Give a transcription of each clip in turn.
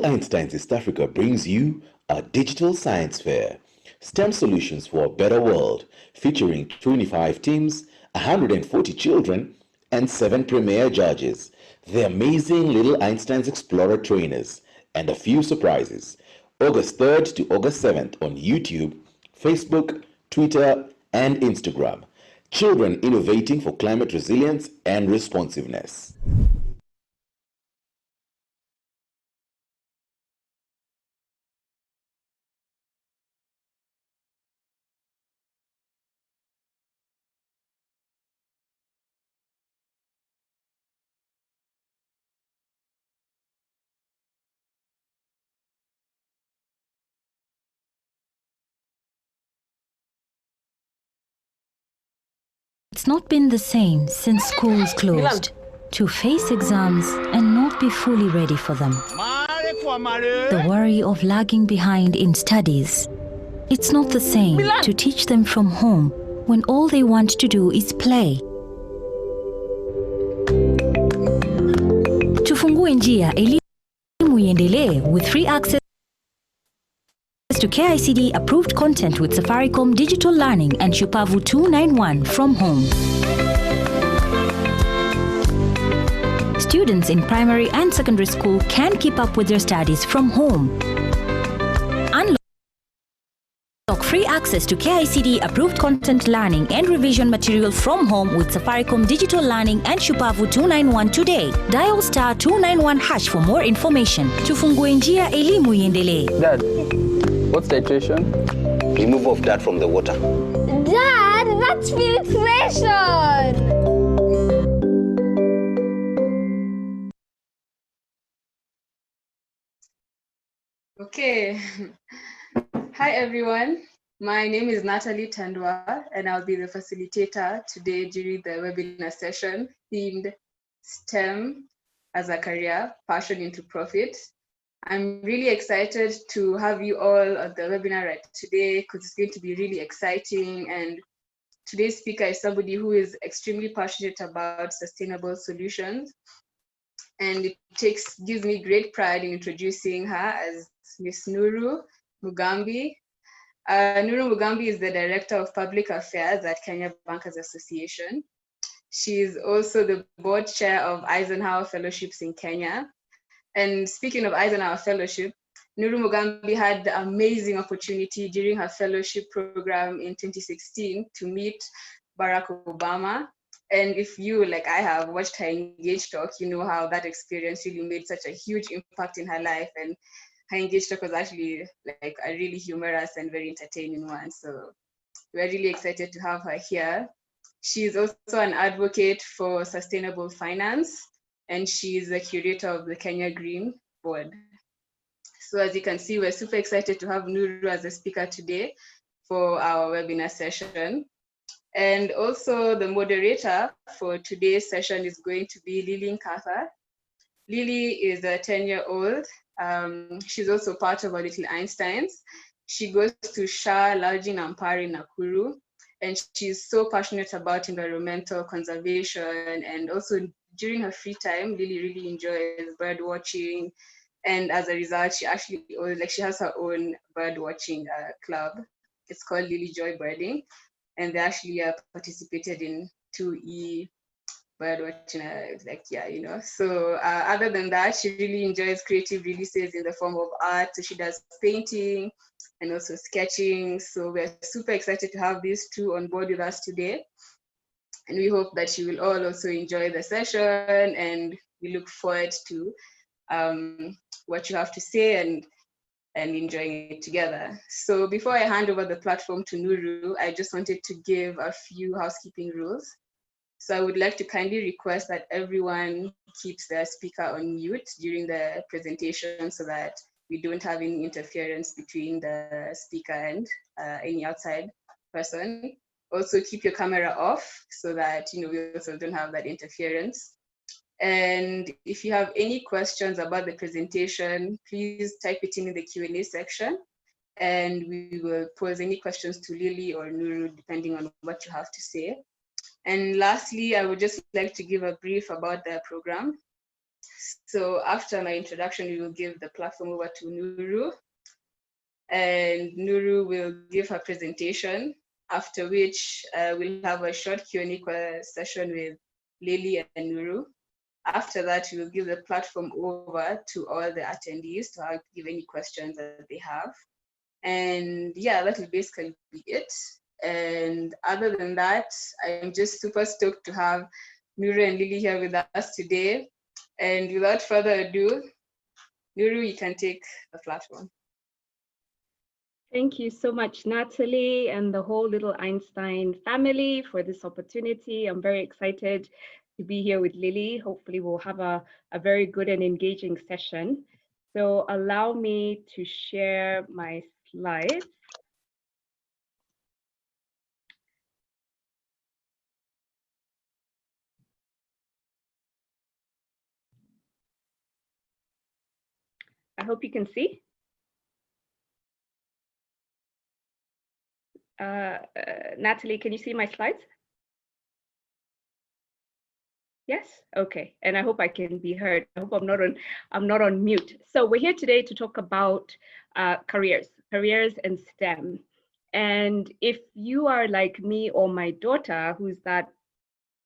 Einsteins East Africa brings you a digital science fair, STEM solutions for a better world, featuring 25 teams, 140 children, and 7 premier judges, the amazing Little Einsteins Explorer trainers, and a few surprises. August 3rd to August 7th on YouTube, Facebook, Twitter, and Instagram. Children innovating for climate resilience and responsiveness. It's not been the same since schools closed. To face exams and not be fully ready for them. The worry of lagging behind in studies. It's not the same to teach them from home when all they want to do is play. Tufungue njia elimu iendelee with free access to KICD approved content with Safaricom Digital Learning and Shupavu 291 from home. Students in primary and secondary school can keep up with their studies from home. Unlock free access to KICD approved content learning and revision material from home with Safaricom Digital Learning and Shupavu 291 today. Dial star 291 hash for more information. Tufungue njia elimu iendelee. Dad, what's titration? Remove of that from the water. Dad, that's filtration! Okay. Hi, everyone. My name is Natalie Tandwa, and I'll be the facilitator today during the webinar session themed STEM as a career, passion into profit. I'm really excited to have you all at the webinar right today because it's going to be really exciting. And today's speaker is somebody who is extremely passionate about sustainable solutions. And it gives me great pride in introducing her as Miss Nuru Mugambi. Nuru Mugambi is the Director of Public Affairs at Kenya Bankers Association. She is also the board chair of Eisenhower Fellowships in Kenya. And speaking of Eisenhower Fellowship, Nuru Mugambi had the amazing opportunity during her fellowship program in 2016 to meet Barack Obama. And if you, like I have, watched her Engage talk, you know how that experience really made such a huge impact in her life. And her Engage talk was actually like a really humorous and very entertaining one. So we're really excited to have her here. She's also an advocate for sustainable finance, and she's the curator of the Kenya Green Board. So as you can see, we're super excited to have Nuru as a speaker today for our webinar session. And also the moderator for today's session is going to be Lily Nkatha. Lily is a 10-year-old. She's also part of our Little Einsteins. She goes to Shah Lalji Nampari Nakuru, and she's so passionate about environmental conservation. And also during her free time, Lily really enjoys bird watching. And as a result, she has her own bird watching club. It's called Lily Joy Birding. And they actually participated in 2E bird watching, So other than that, she really enjoys creative releases in the form of art. So she does painting and also sketching. So we're super excited to have these two on board with us today. And we hope that you will all also enjoy the session, and we look forward to what you have to say and enjoying it together. So before I hand over the platform to Nuru, I just wanted to give a few housekeeping rules. So I would like to kindly request that everyone keeps their speaker on mute during the presentation so that we don't have any interference between the speaker and any outside person. Also keep your camera off so that we also don't have that interference. And if you have any questions about the presentation, please type it in the Q&A section, and we will pose any questions to Lily or Nuru, depending on what you have to say. And lastly, I would just like to give a brief about the program. So after my introduction, we will give the platform over to Nuru, and Nuru will give her presentation, after which we'll have a short Q&A session with Lily and Nuru. After that, we will give the platform over to all the attendees to give any questions that they have. And yeah, that will basically be it. And other than that, I'm just super stoked to have Nuru and Lily here with us today. And without further ado, Nuru, you can take the platform. Thank you so much, Natalie, and the whole little Einstein family for this opportunity. I'm very excited to be here with Lily. Hopefully we'll have a very good and engaging session. So allow me to share my slides. I hope you can see. Natalie, can you see my slides? Yes, okay. And I hope I can be heard. I hope I'm not on mute. So we're here today to talk about careers in STEM. And if you are like me or my daughter, who's that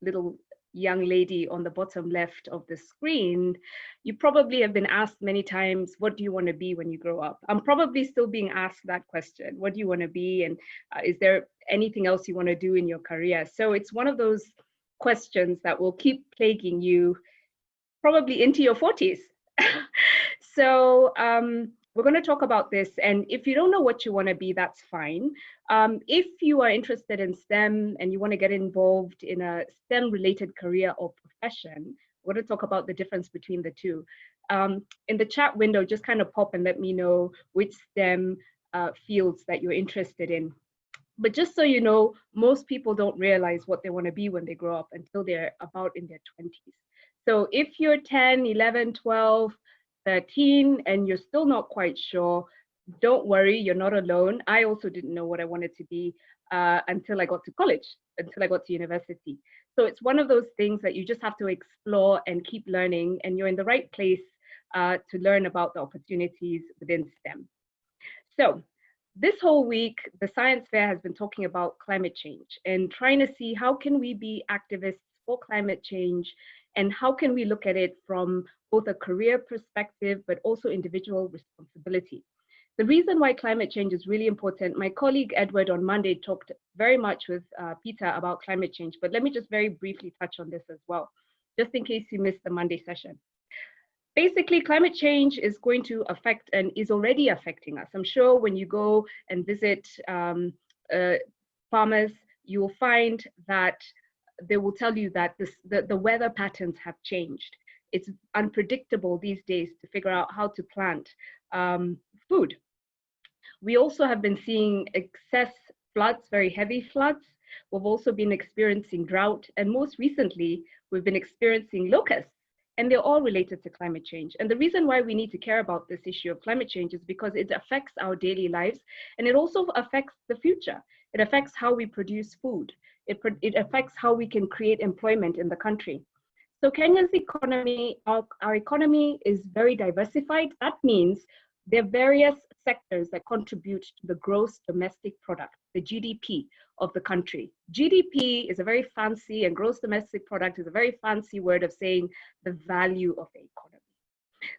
little young lady on the bottom left of the screen, you probably have been asked many times, what do you want to be when you grow up? I'm probably still being asked that question. What do you want to be? And is there anything else you want to do in your career? So it's one of those questions that will keep plaguing you probably into your 40s. So we're going to talk about this. And if you don't know what you want to be, that's fine. If you are interested in STEM and you want to get involved in a STEM related career or profession, we're going to talk about the difference between the two. In the chat window, just kind of pop and let me know which STEM fields that you're interested in. But just so you know, most people don't realize what they want to be when they grow up until they're about in their 20s. So if you're 10, 11, 12, 13, and you're still not quite sure, don't worry, you're not alone. I also didn't know what I wanted to be until I got to college, until I got to university. So it's one of those things that you just have to explore and keep learning, and you're in the right place to learn about the opportunities within STEM. So this whole week, the science fair has been talking about climate change and trying to see how can we be activists for climate change, and how can we look at it from both a career perspective, but also individual responsibility. The reason why climate change is really important, my colleague Edward on Monday talked very much with Peter about climate change, but let me just very briefly touch on this as well, just in case you missed the Monday session. Basically, climate change is going to affect and is already affecting us. I'm sure when you go and visit farmers, you will find that they will tell you that the weather patterns have changed. It's unpredictable these days to figure out how to plant food. We also have been seeing excess floods, very heavy floods. We've also been experiencing drought, and most recently, we've been experiencing locusts, and they're all related to climate change. And the reason why we need to care about this issue of climate change is because it affects our daily lives, and it also affects the future. It affects how we produce food. It affects how we can create employment in the country. So Kenya's economy, our economy is very diversified. That means there are various sectors that contribute to the gross domestic product, the GDP of the country. GDP is a very fancy, and gross domestic product is a very fancy word of saying the value of the economy.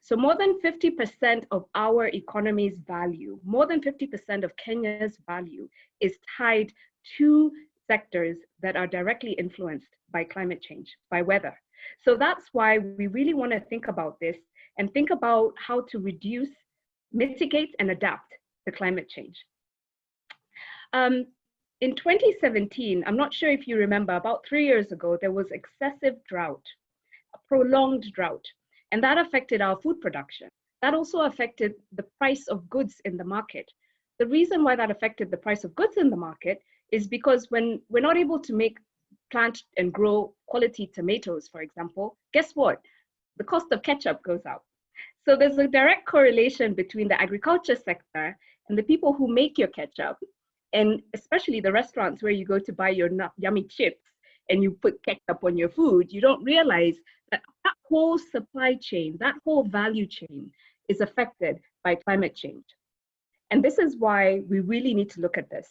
So more than 50% of our economy's value, more than 50% of Kenya's value is tied to sectors that are directly influenced by climate change, by weather. So that's why we really want to think about this and think about how to reduce, mitigate, and adapt to climate change. In 2017, I'm not sure if you remember, about 3 years ago, there was excessive drought, a prolonged drought, and that affected our food production. That also affected the price of goods in the market. The reason why that affected the price of goods in the market is because when we're not able to plant and grow quality tomatoes, for example, guess what? The cost of ketchup goes up. So there's a direct correlation between the agriculture sector and the people who make your ketchup, and especially the restaurants where you go to buy your yummy chips and you put ketchup on your food. You don't realize that whole supply chain, that whole value chain is affected by climate change. And this is why we really need to look at this.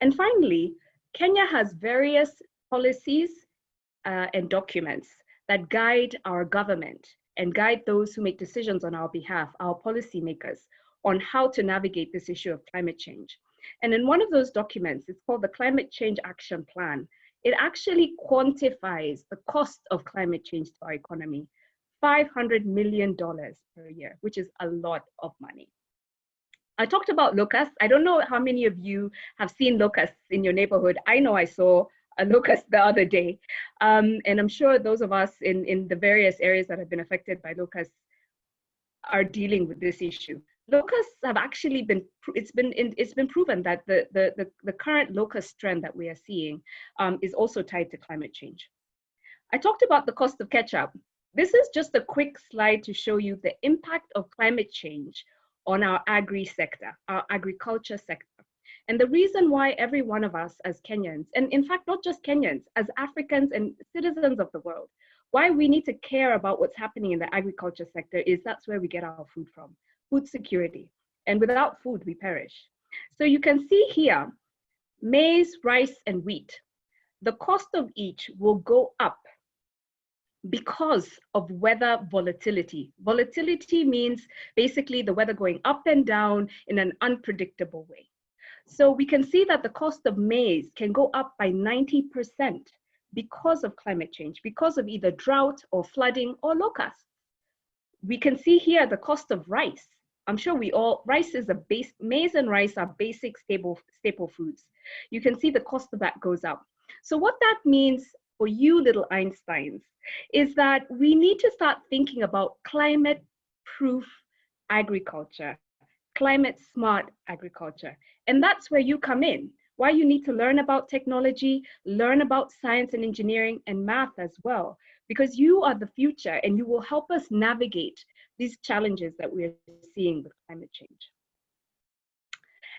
And finally, Kenya has various policies and documents that guide our government and guide those who make decisions on our behalf, our policymakers, on how to navigate this issue of climate change. And in one of those documents, it's called the Climate Change Action Plan. It actually quantifies the cost of climate change to our economy, $500 million per year, which is a lot of money. I talked about locusts. I don't know how many of you have seen locusts in your neighborhood. I know I saw a locust the other day. And I'm sure those of us in the various areas that have been affected by locusts are dealing with this issue. Locusts have actually been, it's been proven that the current locust trend that we are seeing is also tied to climate change. I talked about the cost of ketchup. This is just a quick slide to show you the impact of climate change on our agri-sector, our agriculture sector. And the reason why every one of us as Kenyans, and in fact, not just Kenyans, as Africans and citizens of the world, why we need to care about what's happening in the agriculture sector is that's where we get our food from, food security. And without food, we perish. So you can see here, maize, rice, and wheat. The cost of each will go up because of weather volatility. Volatility means basically the weather going up and down in an unpredictable way. So we can see that the cost of maize can go up by 90% because of climate change, because of either drought or flooding or locusts. We can see here the cost of rice. I'm sure rice is maize and rice are basic staple foods. You can see the cost of that goes up. So what that means for you little Einsteins is that we need to start thinking about climate-proof agriculture, climate-smart agriculture. And that's where you come in, why you need to learn about technology, learn about science and engineering and math as well, because you are the future and you will help us navigate these challenges that we're seeing with climate change.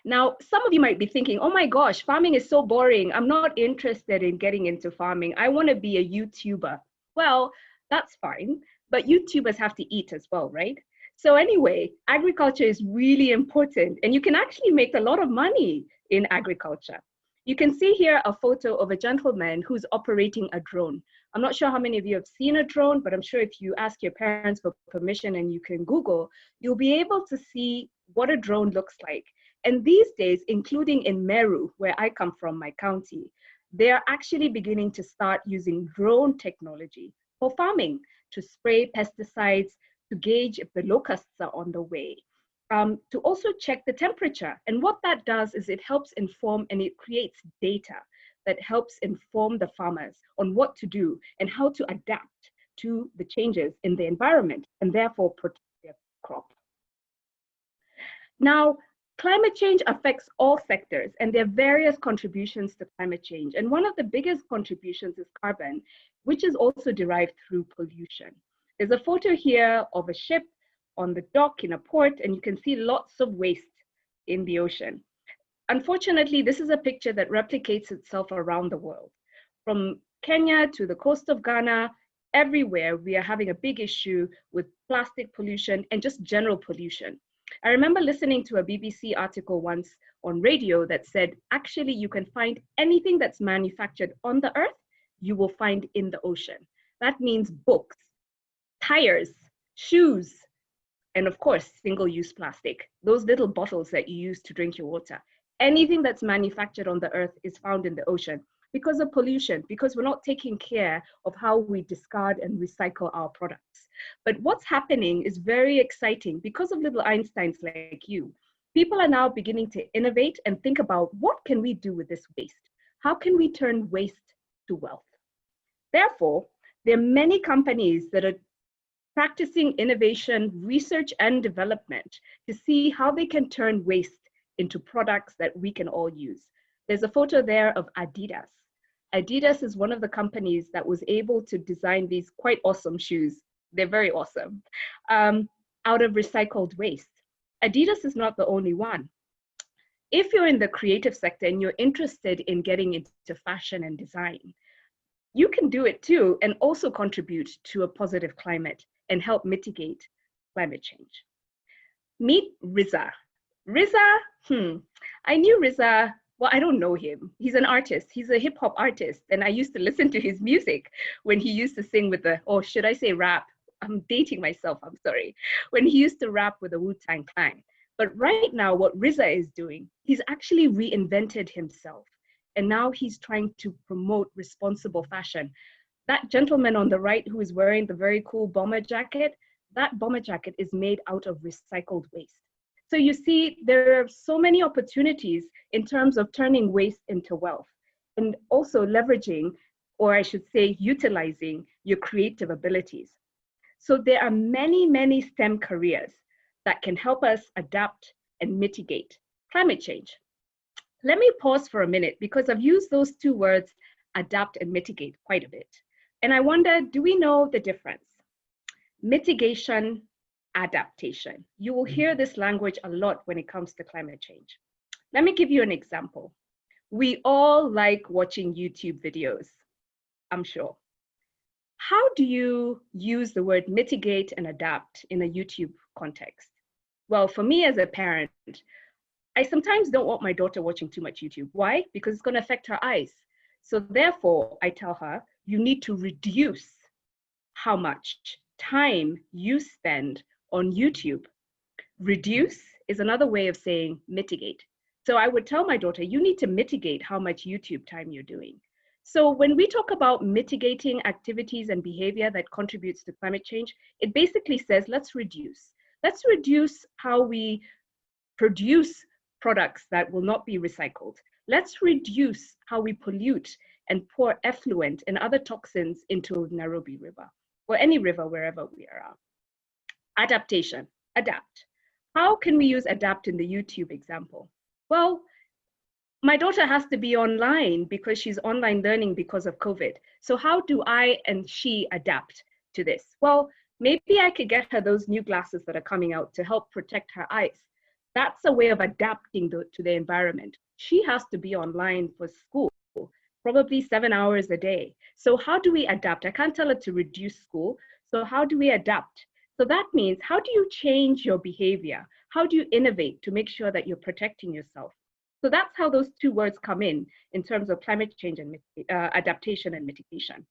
Now, some of you might be thinking, oh my gosh, farming is so boring. I'm not interested in getting into farming. I want to be a YouTuber. Well, that's fine, but YouTubers have to eat as well, right? So anyway, agriculture is really important and you can actually make a lot of money in agriculture. You can see here a photo of a gentleman who's operating a drone. I'm not sure how many of you have seen a drone, but I'm sure if you ask your parents for permission and you can Google, you'll be able to see what a drone looks like. And these days, including in Nuru, where I come from, my county, they are actually beginning to start using drone technology for farming, to spray pesticides, to gauge if the locusts are on the way, to also check the temperature. And what that does is it helps inform and it creates data that helps inform the farmers on what to do and how to adapt to the changes in the environment and therefore protect their crop. Now, climate change affects all sectors and there are various contributions to climate change. And one of the biggest contributions is carbon, which is also derived through pollution. There's a photo here of a ship on the dock in a port, and you can see lots of waste in the ocean. Unfortunately, this is a picture that replicates itself around the world. From Kenya to the coast of Ghana, everywhere we are having a big issue with plastic pollution and just general pollution. I remember listening to a BBC article once on radio that said, actually, you can find anything that's manufactured on the earth, you will find in the ocean. That means books, tires, shoes, and of course, single-use plastic, those little bottles that you use to drink your water. Anything that's manufactured on the earth is found in the ocean because of pollution, because we're not taking care of how we discard and recycle our products. But what's happening is very exciting because of little Einsteins like you. People are now beginning to innovate and think about what can we do with this waste? How can we turn waste to wealth? Therefore, there are many companies that are practicing innovation, research, and development to see how they can turn waste into products that we can all use. There's a photo there of Adidas. Adidas is one of the companies that was able to design these quite awesome shoes. They're very awesome, out of recycled waste. Adidas is not the only one. If you're in the creative sector and you're interested in getting into fashion and design, you can do it too and also contribute to a positive climate and help mitigate climate change. Meet Riza. Riza, I knew Riza, well, I don't know him. He's an artist. He's a hip hop artist. And I used to listen to his music when he used to sing with the, or should I say rap? I'm dating myself, I'm sorry. When he used to rap with the Wu-Tang Clan. But right now, what Riza is doing, he's actually reinvented himself. And now he's trying to promote responsible fashion. That gentleman on the right who is wearing the very cool bomber jacket, that bomber jacket is made out of recycled waste. So you see, there are so many opportunities in terms of turning waste into wealth and also leveraging, or I should say, utilizing your creative abilities. So there are many, many STEM careers that can help us adapt and mitigate climate change. Let me pause for a minute because I've used those two words, adapt and mitigate, quite a bit. And I wonder, do we know the difference? Mitigation, adaptation. You will hear this language a lot when it comes to climate change. Let me give you an example. We all like watching YouTube videos, I'm sure. How do you use the word mitigate and adapt in a YouTube context? Well, for me as a parent, I sometimes don't want my daughter watching too much YouTube. Why? Because it's going to affect her eyes. So therefore, I tell her, you need to reduce how much time you spend on YouTube. Reduce is another way of saying mitigate. So I would tell my daughter, you need to mitigate how much YouTube time you're doing. So when we talk about mitigating activities and behavior that contributes to climate change, it basically says, let's reduce. Let's reduce how we produce products that will not be recycled. Let's reduce how we pollute and pour effluent and other toxins into Nairobi River or any river wherever we are. Adaptation, adapt. How can we use adapt in the YouTube example? Well, my daughter has to be online because she's online learning because of COVID. So how do I and she adapt to this? Well, maybe I could get her those new glasses that are coming out to help protect her eyes. That's a way of adapting to the environment. She has to be online for school, probably 7 hours a day. So how do we adapt? I can't tell her to reduce school. So how do we adapt? So that means, how do you change your behavior? How do you innovate to make sure that you're protecting yourself? So that's how those two words come in terms of climate change and adaptation and mitigation.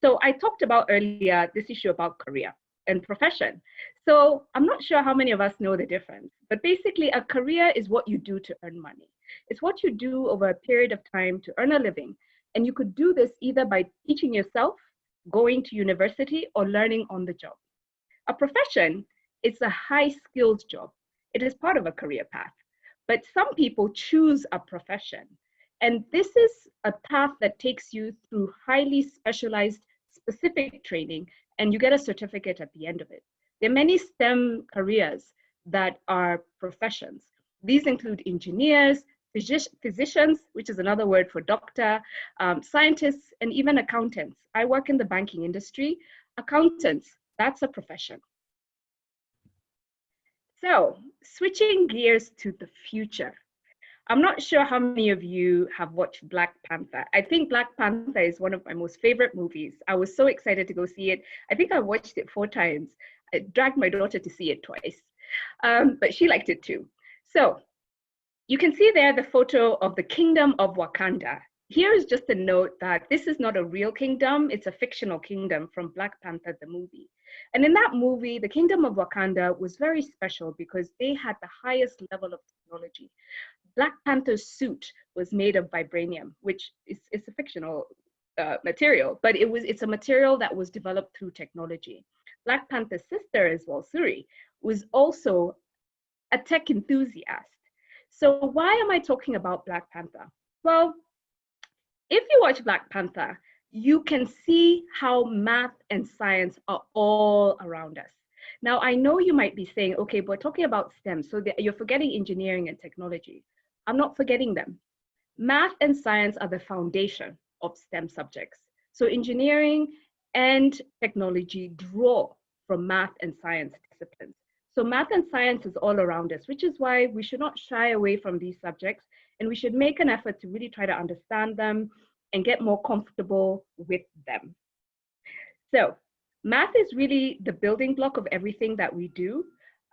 So I talked about earlier this issue about career and profession. So I'm not sure how many of us know the difference, but basically a career is what you do to earn money. It's what you do over a period of time to earn a living. And you could do this either by teaching yourself, going to university, or learning on the job. A profession is a high-skilled job. It is part of a career path. But some people choose a profession. And this is a path that takes you through highly specialized, specific training, and you get a certificate at the end of it. There are many STEM careers that are professions. These include engineers, physicians, which is another word for doctor, scientists, and even accountants. I work in the banking industry. Accountants, that's a profession. So, switching gears to the future. I'm not sure how many of you have watched Black Panther. I think Black Panther is one of my most favorite movies. I was so excited to go see it. I think I watched it 4 times. I dragged my daughter to see it twice, but she liked it too. So you can see there the photo of the Kingdom of Wakanda. Here is just a note that this is not a real kingdom. It's a fictional kingdom from Black Panther, the movie. And in that movie, the Kingdom of Wakanda was very special because they had the highest level of technology. Black Panther's suit was made of vibranium, which is a fictional material, but it's a material that was developed through technology. Black Panther's sister as well, Suri, was also a tech enthusiast. So why am I talking about Black Panther? Well, if you watch Black Panther, you can see how math and science are all around us. Now, I know you might be saying, okay, but we're talking about STEM, so you're forgetting engineering and technology. I'm not forgetting them. Math and science are the foundation of STEM subjects. So engineering and technology draw from math and science disciplines. So math and science is all around us, which is why we should not shy away from these subjects, and we should make an effort to really try to understand them and get more comfortable with them. So math is really the building block of everything that we do.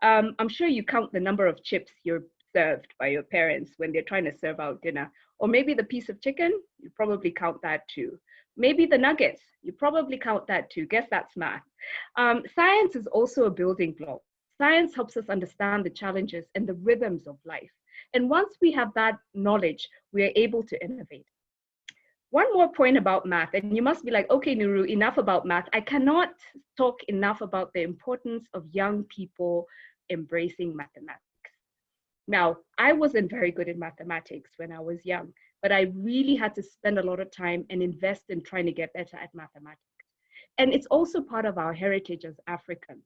I'm sure you count the number of chips you're served by your parents when they're trying to serve out dinner. Or maybe the piece of chicken, you probably count that too. Maybe the nuggets, you probably count that too. Guess that's math. Science is also a building block. Science helps us understand the challenges and the rhythms of life. And once we have that knowledge, we are able to innovate. One more point about math, and you must be like, okay, Nuru, enough about math. I cannot talk enough about the importance of young people embracing mathematics. Now, I wasn't very good in mathematics when I was young, but I really had to spend a lot of time and invest in trying to get better at mathematics. And it's also part of our heritage as Africans.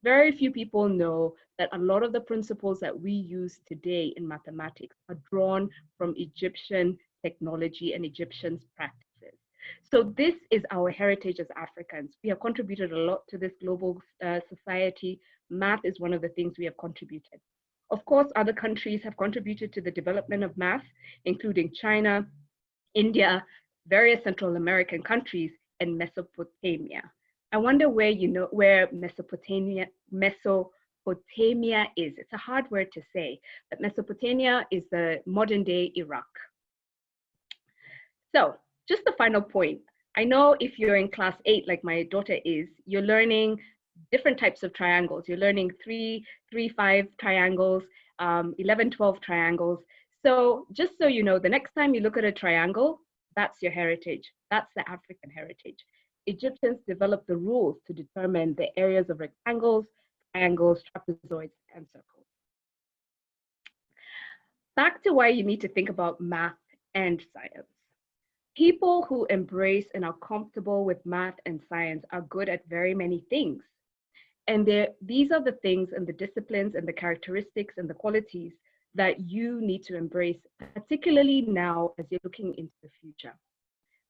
Very few people know that a lot of the principles that we use today in mathematics are drawn from Egyptian technology and Egyptian practices. So this is our heritage as Africans. We have contributed a lot to this global society. Math is one of the things we have contributed. Of course, other countries have contributed to the development of math, including China, India, various Central American countries, and Mesopotamia. I wonder where Mesopotamia is. It's a hard word to say, but Mesopotamia is the modern day Iraq. So just the final point. I know if you're in class 8, like my daughter is, you're learning different types of triangles. You're learning 3, 5 triangles, 11, 12 triangles. So just so you know, the next time you look at a triangle, that's your heritage. That's the African heritage. Egyptians developed the rules to determine the areas of rectangles, triangles, trapezoids, and circles. Back to why you need to think about math and science. People who embrace and are comfortable with math and science are good at very many things. And these are the things and the disciplines and the characteristics and the qualities that you need to embrace, particularly now as you're looking into the future.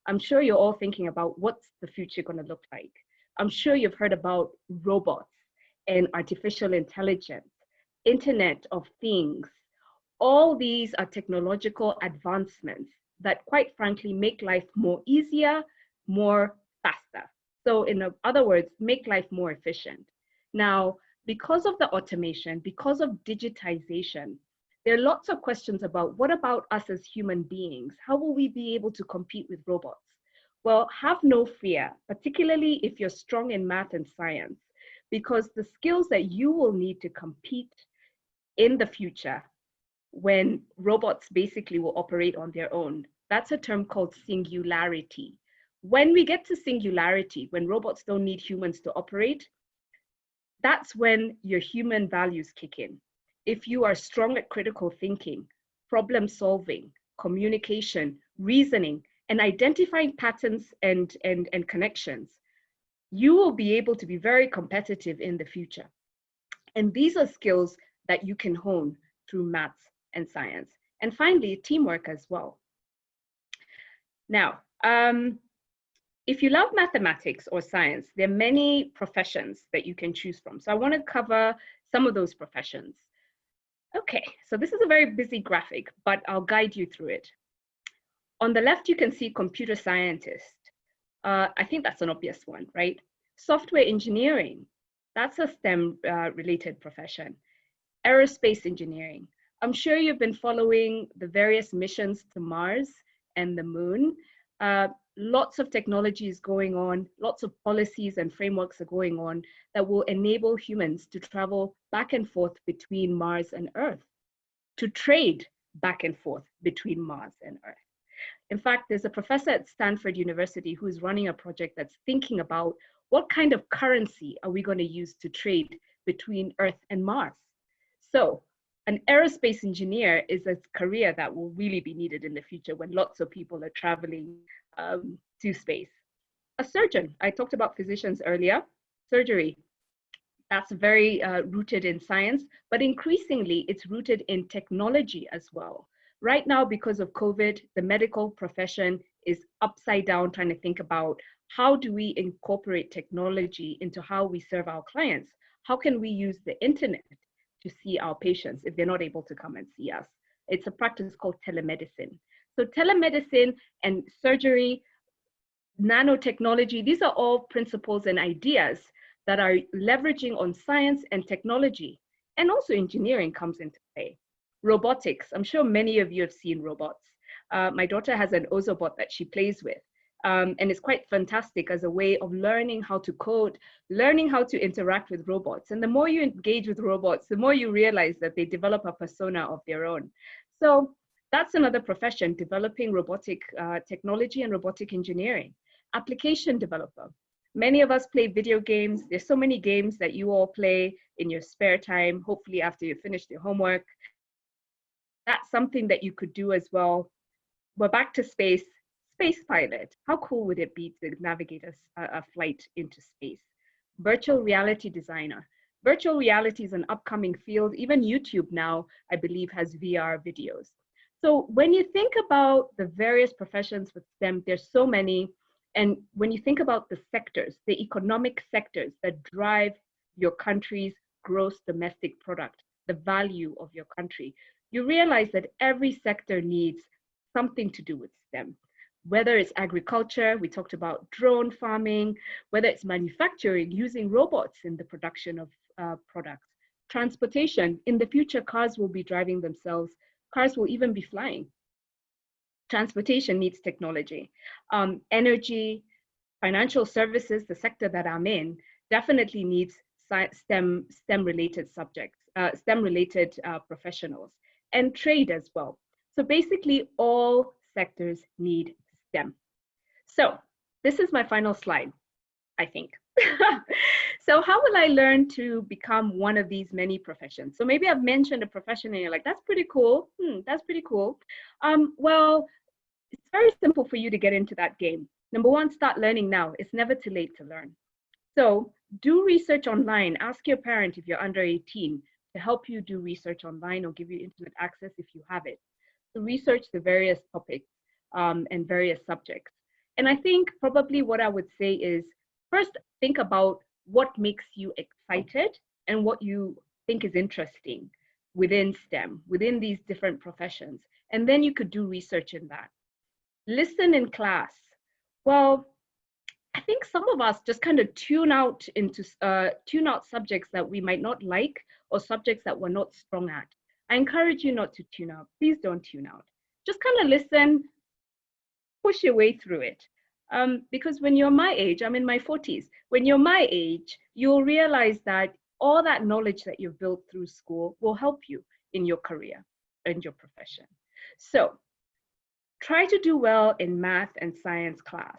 I'm sure you're all thinking about what's the future going to look like. I'm sure you've heard about robots and artificial intelligence, Internet of Things. All these are technological advancements that quite frankly make life more easier, more faster. So in other words, make life more efficient. Now, because of the automation, because of digitization, there are lots of questions about what about us as human beings? How will we be able to compete with robots? Well, have no fear, particularly if you're strong in math and science, because the skills that you will need to compete in the future when robots basically will operate on their own, that's a term called singularity. When we get to singularity, when robots don't need humans to operate, that's when your human values kick in. If you are strong at critical thinking, problem solving, communication, reasoning, and identifying patterns and connections, you will be able to be very competitive in the future. And these are skills that you can hone through maths and science. And finally, teamwork as well. Now, if you love mathematics or science, there are many professions that you can choose from. So I want to cover some of those professions. Okay, so this is a very busy graphic, but I'll guide you through it. On the left, you can see computer scientist. I think that's an obvious one, right? Software engineering, that's a STEM related profession. Aerospace engineering. I'm sure you've been following the various missions to Mars and the moon. Lots of technology is going on, lots of policies and frameworks are going on that will enable humans to travel back and forth between Mars and Earth, to trade back and forth between Mars and Earth. In fact, there's a professor at Stanford University who is running a project that's thinking about what kind of currency are we going to use to trade between Earth and Mars. So an aerospace engineer is a career that will really be needed in the future when lots of people are traveling to space. A surgeon, I talked about physicians earlier, surgery, that's very rooted in science, but increasingly it's rooted in technology as well. Right now, because of COVID, the medical profession is upside down trying to think about how do we incorporate technology into how we serve our clients? How can we use the internet to see our patients if they're not able to come and see us? It's a practice called telemedicine. So telemedicine and surgery, nanotechnology, these are all principles and ideas that are leveraging on science and technology, and also engineering comes into play. Robotics, I'm sure many of you have seen robots. My daughter has an Ozobot that she plays with, and it's quite fantastic as a way of learning how to code, learning how to interact with robots. And the more you engage with robots, the more you realize that they develop a persona of their own. So that's another profession, developing robotic technology and robotic engineering. Application developer. Many of us play video games. There's so many games that you all play in your spare time, hopefully after you finish your homework. That's something that you could do as well. We're back to space. Space pilot. How cool would it be to navigate a flight into space? Virtual reality designer. Virtual reality is an upcoming field. Even YouTube now, I believe, has VR videos. So when you think about the various professions with STEM, there's so many. And when you think about the sectors, the economic sectors that drive your country's gross domestic product, the value of your country, you realize that every sector needs something to do with STEM. Whether it's agriculture, we talked about drone farming, whether it's manufacturing, using robots in the production of products. Transportation, in the future, cars will be driving themselves, cars will even be flying. Transportation needs technology. Energy, financial services, the sector that I'm in, definitely needs STEM-related subjects, STEM-related professionals, and trade as well. So basically, all sectors need STEM. So this is my final slide, I think. So how will I learn to become one of these many professions? So maybe I've mentioned a profession and you're like, that's pretty cool. That's pretty cool. Well, it's very simple for you to get into that game. Number one, start learning now. It's never too late to learn. So do research online. Ask your parent if you're under 18 to help you do research online or give you internet access if you have it. So research the various topics and various subjects. And I think probably what I would say is, first, think about what makes you excited and what you think is interesting within STEM, within these different professions. And then you could do research in that. Listen in class. Well, I think some of us just kind of tune out subjects that we might not like or subjects that we're not strong at. I encourage you not to tune out. Please don't tune out. Just kind of listen, push your way through it. Because when you're my age, I'm in my 40s, when you're my age, you'll realize that all that knowledge that you've built through school will help you in your career and your profession. So try to do well in math and science class.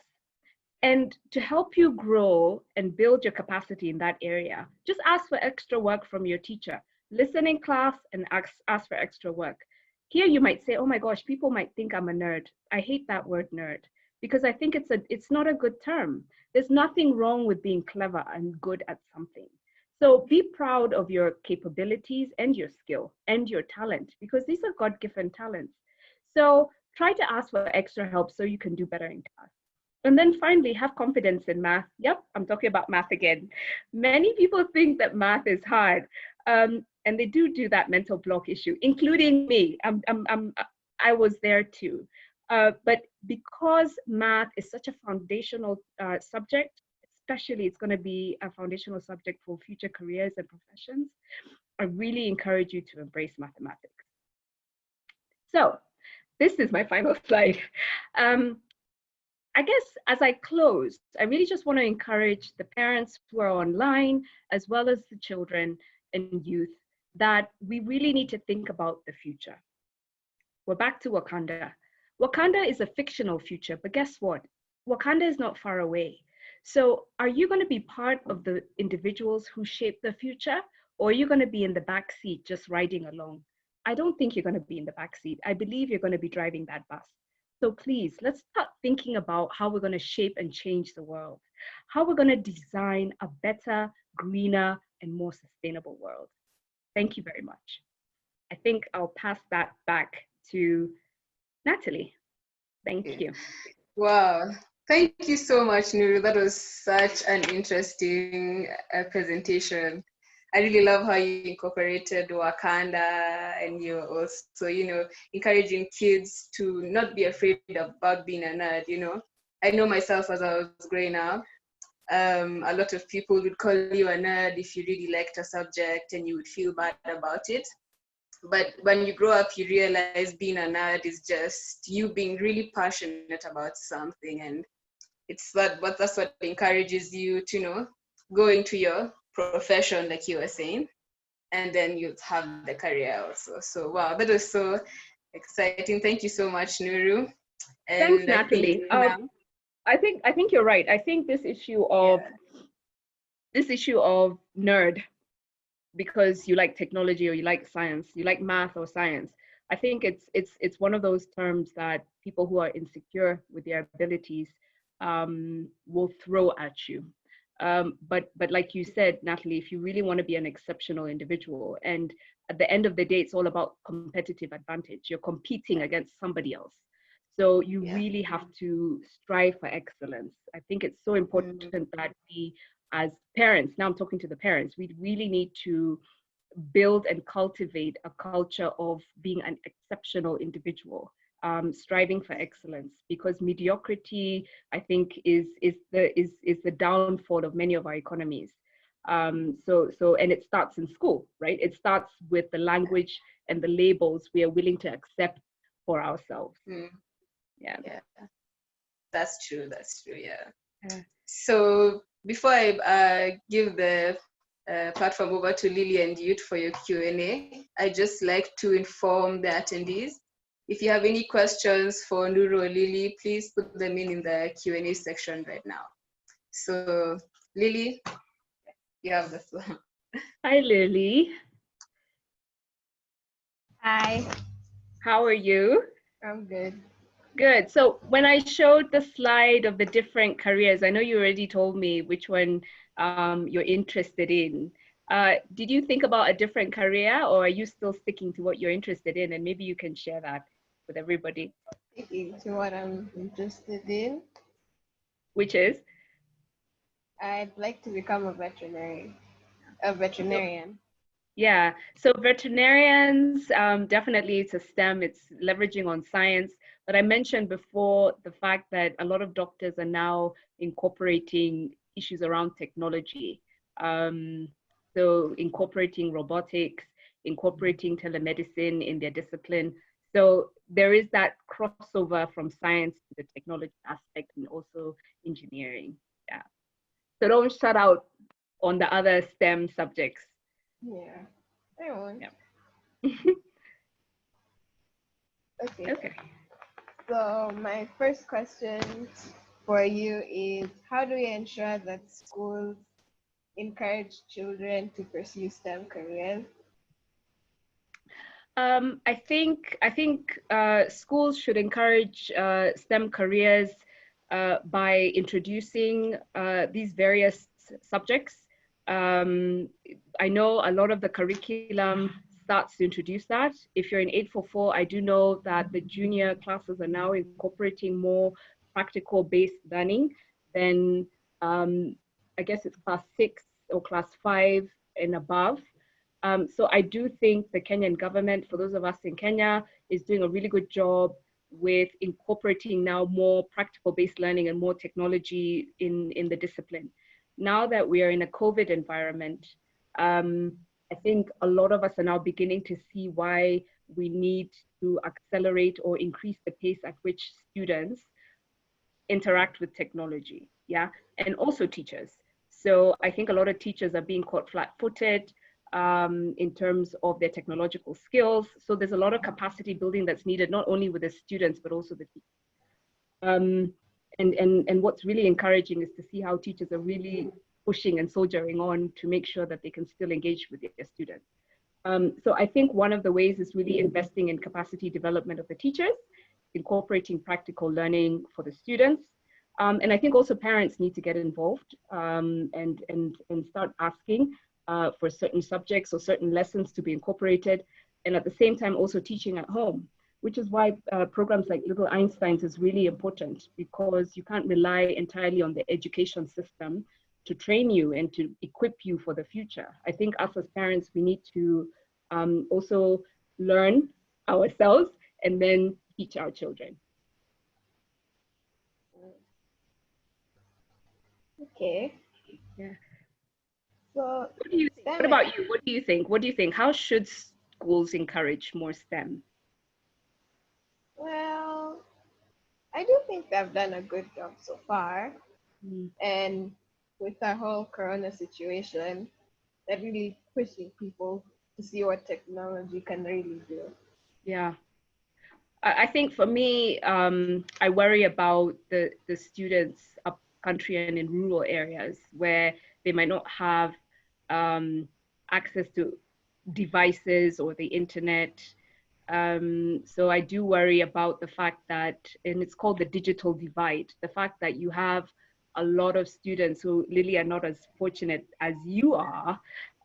And to help you grow and build your capacity in that area, just ask for extra work from your teacher. Listen in class and ask for extra work. Here you might say, oh my gosh, people might think I'm a nerd. I hate that word nerd because I think it's not a good term. There's nothing wrong with being clever and good at something. So be proud of your capabilities and your skill and your talent, because these are God-given talents. So try to ask for extra help so you can do better in class. And then finally, have confidence in math. Yep, I'm talking about math again. Many people think that math is hard, and they do that mental block issue, including me. I was there too. But because math is such a foundational subject, especially it's going to be a foundational subject for future careers and professions, I really encourage you to embrace mathematics. So this is my final slide. I guess as I close, I really just want to encourage the parents who are online, as well as the children and youth, that we really need to think about the future. We're back to Wakanda. Wakanda is a fictional future, but guess what? Wakanda is not far away. So are you going to be part of the individuals who shape the future, or are you going to be in the back seat just riding along? I don't think you're going to be in the back seat. I believe you're going to be driving that bus. So please, let's start thinking about how we're going to shape and change the world, how we're going to design a better, greener, and more sustainable world. Thank you very much. I think I'll pass that back to Natalie. Thank you. Wow. Thank you so much, Nuru. That was such an interesting presentation. I really love how you incorporated Wakanda, and you're also, encouraging kids to not be afraid about being a nerd, I know myself as I was growing up, a lot of people would call you a nerd if you really liked a subject and you would feel bad about it. But when you grow up, you realize being a nerd is just you being really passionate about something, and that's what encourages you to, go into your profession, like you were saying, and then you have the career also. So wow, that was so exciting. Thank you so much, Nuru. Thanks, And I Natalie. think now, I think you're right. I think this issue of nerd, because you like technology or you like science, you like math or science. I think it's one of those terms that people who are insecure with their abilities will throw at you. But like you said, Natalie, if you really want to be an exceptional individual, and at the end of the day, it's all about competitive advantage. You're competing against somebody else. So you really have to strive for excellence. I think it's so important that we, as parents, now I'm talking to the parents, we really need to build and cultivate a culture of being an exceptional individual, striving for excellence, because mediocrity, I think, is the downfall of many of our economies. And it starts in school, right? It starts with the language and the labels we are willing to accept for ourselves. Yeah, that's true. Yeah. So before I give the platform over to Lily and Youth for your Q&A, I just like to inform the attendees, if you have any questions for Nuru or Lily, please put them in the Q&A section right now. So Lily, you have the floor. Hi, Lily. Hi. How are you? I'm good. Good. So when I showed the slide of the different careers, I know you already told me which one you're interested in. Did you think about a different career, or are you still sticking to what you're interested in? And maybe you can share that with everybody. Sticking to what I'm interested in. Which is? I'd like to become a veterinarian. Yeah, so veterinarians, definitely it's a STEM, it's leveraging on science. But I mentioned before the fact that a lot of doctors are now incorporating issues around technology. So incorporating robotics, incorporating telemedicine in their discipline. So there is that crossover from science to the technology aspect, and also engineering. Yeah. So don't shut out on the other STEM subjects. Yeah, I won't. Yeah. Okay. So my first question for you is, how do we ensure that schools encourage children to pursue STEM careers? I think schools should encourage STEM careers by introducing these various subjects. I know a lot of the curriculum starts to introduce that. If you're in 844, I do know that the junior classes are now incorporating more practical-based learning than I guess it's class 6 or class 5 and above. So I do think the Kenyan government, for those of us in Kenya, is doing a really good job with incorporating now more practical-based learning and more technology in the discipline. Now that we are in a COVID environment, I think a lot of us are now beginning to see why we need to accelerate or increase the pace at which students interact with technology, yeah, and also teachers. So I think a lot of teachers are being caught flat-footed in terms of their technological skills. So there's a lot of capacity building that's needed, not only with the students, but also the teachers. And what's really encouraging is to see how teachers are really pushing and soldiering on to make sure that they can still engage with their students. So I think one of the ways is really investing in capacity development of the teachers, incorporating practical learning for the students. And I think also parents need to get involved and start asking for certain subjects or certain lessons to be incorporated. And at the same time, also teaching at home, which is why programs like Little Einsteins is really important, because you can't rely entirely on the education system train you and to equip you for the future. I think us as parents, we need to also learn ourselves and then teach our children. Okay. Yeah. So What do you think? What about you? What do you think? What do you think? How should schools encourage more STEM? Well, I do think they've done a good job so far. And with the whole corona situation, they're really pushing people to see what technology can really do. Yeah. I think for me, I worry about the students up country and in rural areas where they might not have access to devices or the internet. So I do worry about the fact that, and it's called the digital divide, the fact that you have a lot of students who really are not as fortunate as you are,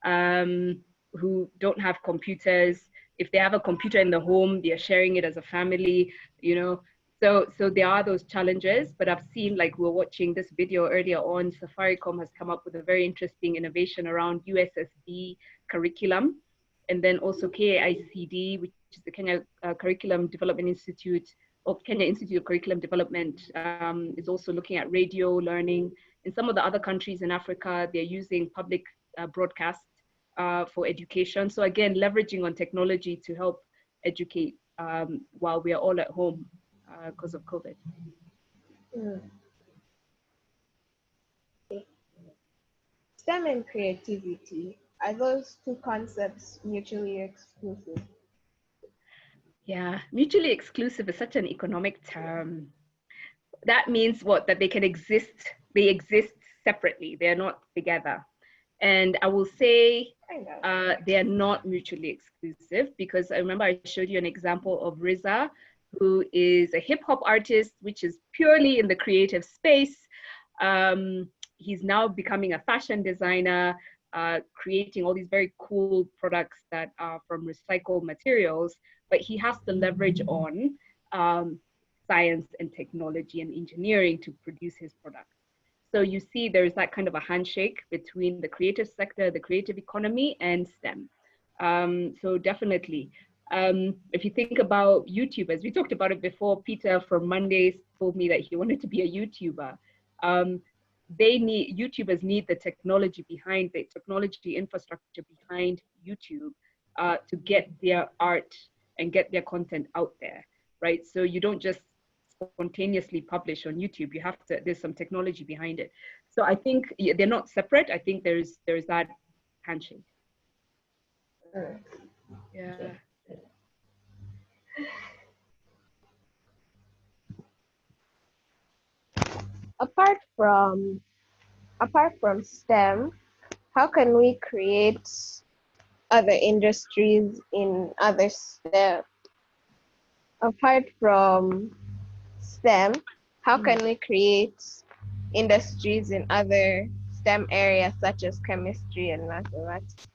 who don't have computers. If they have a computer in the home, they're sharing it as a family, you know. So there are those challenges, but I've seen, like we're watching this video earlier on, Safaricom has come up with a very interesting innovation around USSD curriculum. And then also KICD, which is the Kenya Curriculum Development Institute, or Kenya Institute of Curriculum Development, is also looking at radio learning. In some of the other countries in Africa, they're using public broadcast for education. So again, leveraging on technology to help educate while we are all at home because of COVID. Okay. STEM and creativity, are those two concepts mutually exclusive? Yeah, mutually exclusive is such an economic term. That means what? That they can exist, they exist separately, they're not together. And I will say they are not mutually exclusive, because I remember I showed you an example of Riza, who is a hip hop artist, which is purely in the creative space. He's now becoming a fashion designer, creating all these very cool products that are from recycled materials, but he has to leverage on science and technology and engineering to produce his products. So you see there's that kind of a handshake between the creative sector, the creative economy, and STEM. So definitely, if you think about YouTubers, we talked about it before, Peter from Mondays told me that he wanted to be a YouTuber. YouTubers need the technology behind, the technology infrastructure behind YouTube to get their art and get their content out there, right? So you don't just spontaneously publish on YouTube. You have to, there's some technology behind it. So I think they're not separate. I think there's that handshake. Yeah. Apart from STEM, how can we create other industries in other STEM? Apart from STEM, how can we create industries in other STEM areas such as chemistry and mathematics?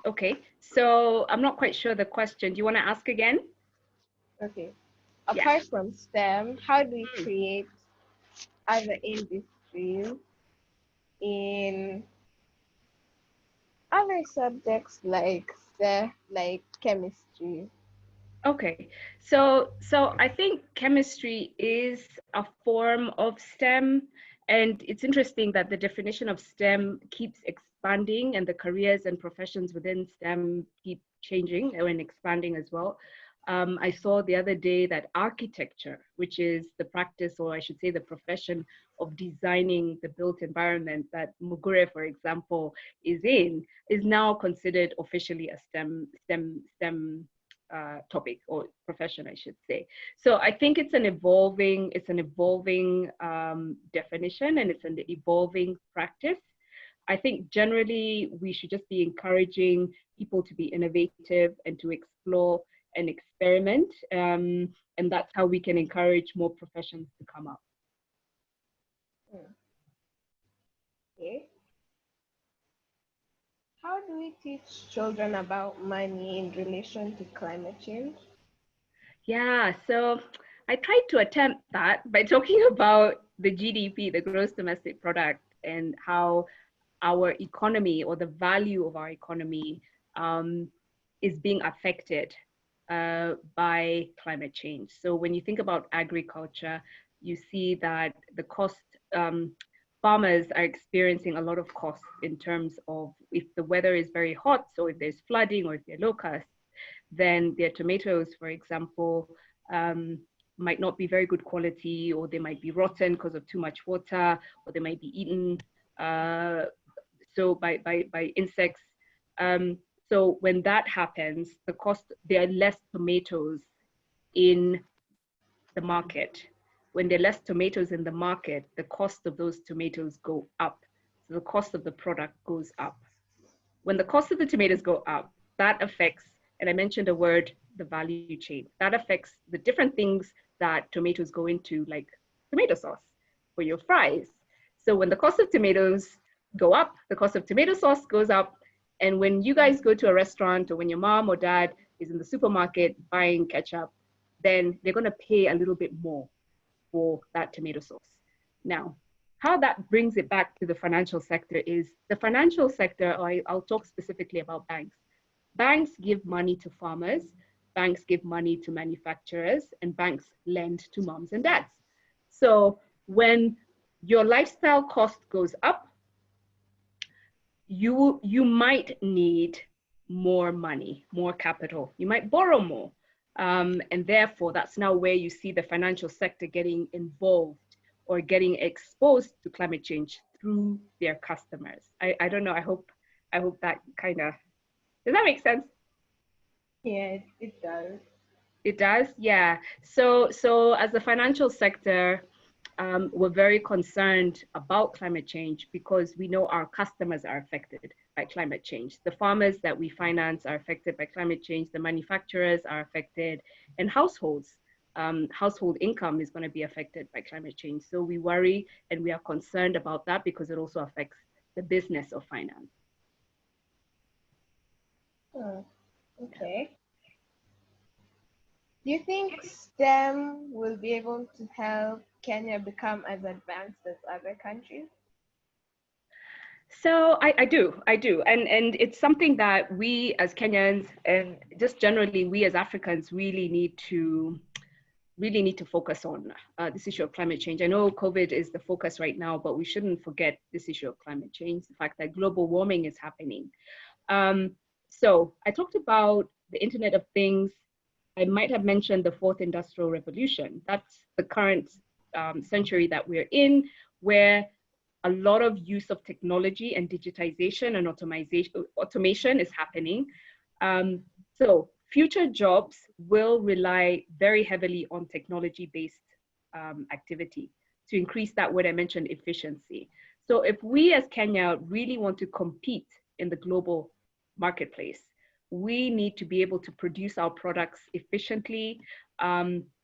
Okay, so I'm not quite sure the question. Do you want to ask again? Okay. Apart from STEM, how do we create other industries in other subjects like chemistry? Okay, so I think chemistry is a form of STEM, and it's interesting that the definition of STEM keeps expanding, and the careers and professions within STEM keep changing and expanding as well. I saw the other day that architecture, which is the practice, or I should say the profession of designing the built environment that Mugure, for example, is in, is now considered officially a STEM topic or profession, I should say. So I think it's an evolving definition, and it's an evolving practice. I think generally we should just be encouraging people to be innovative and to explore and experiment, and that's how we can encourage more professions to come up. Okay. How do we teach children about money in relation to climate change? Yeah, so I tried to attempt that by talking about the GDP, the gross domestic product, and how our economy or the value of our economy is being affected by climate change. So when you think about agriculture, you see that the cost, farmers are experiencing a lot of costs in terms of if the weather is very hot, so if there's flooding or if there are locusts, then their tomatoes, for example, might not be very good quality, or they might be rotten because of too much water, or they might be eaten so by insects. So when that happens, the cost, there are less tomatoes in the market. When there are less tomatoes in the market, the cost of those tomatoes go up. So the cost of the product goes up. When the cost of the tomatoes go up, that affects, and I mentioned a word, the value chain. That affects the different things that tomatoes go into, like tomato sauce for your fries. So when the cost of tomatoes go up, the cost of tomato sauce goes up. And when you guys go to a restaurant, or when your mom or dad is in the supermarket buying ketchup, then they're going to pay a little bit more for that tomato sauce. Now, how that brings it back to the financial sector is the financial sector, or I'll talk specifically about banks. Banks give money to farmers, banks give money to manufacturers, and banks lend to moms and dads. So when your lifestyle cost goes up, you might need more money, more capital. You might borrow more. And therefore, that's now where you see the financial sector getting involved or getting exposed to climate change through their customers. I don't know, I hope that kind of, does that make sense? Yeah, it does. It does, yeah. So as the financial sector, we're very concerned about climate change because we know our customers are affected by climate change. The farmers that we finance are affected by climate change, the manufacturers are affected, and households, household income is going to be affected by climate change. So we worry and we are concerned about that because it also affects the business of finance. Oh, okay. Do you think STEM will be able to help Kenya become as advanced as other countries? So I do. And it's something that we as Kenyans and just generally we as Africans really need to focus on this issue of climate change. I know COVID is the focus right now, but we shouldn't forget this issue of climate change, the fact that global warming is happening. So I talked about the Internet of Things. I might have mentioned the fourth industrial revolution. That's the current century that we're in, where a lot of use of technology and digitization and automation is happening. So future jobs will rely very heavily on technology-based activity to increase that, what I mentioned, efficiency. So if we as Kenya really want to compete in the global marketplace, we need to be able to produce our products efficiently,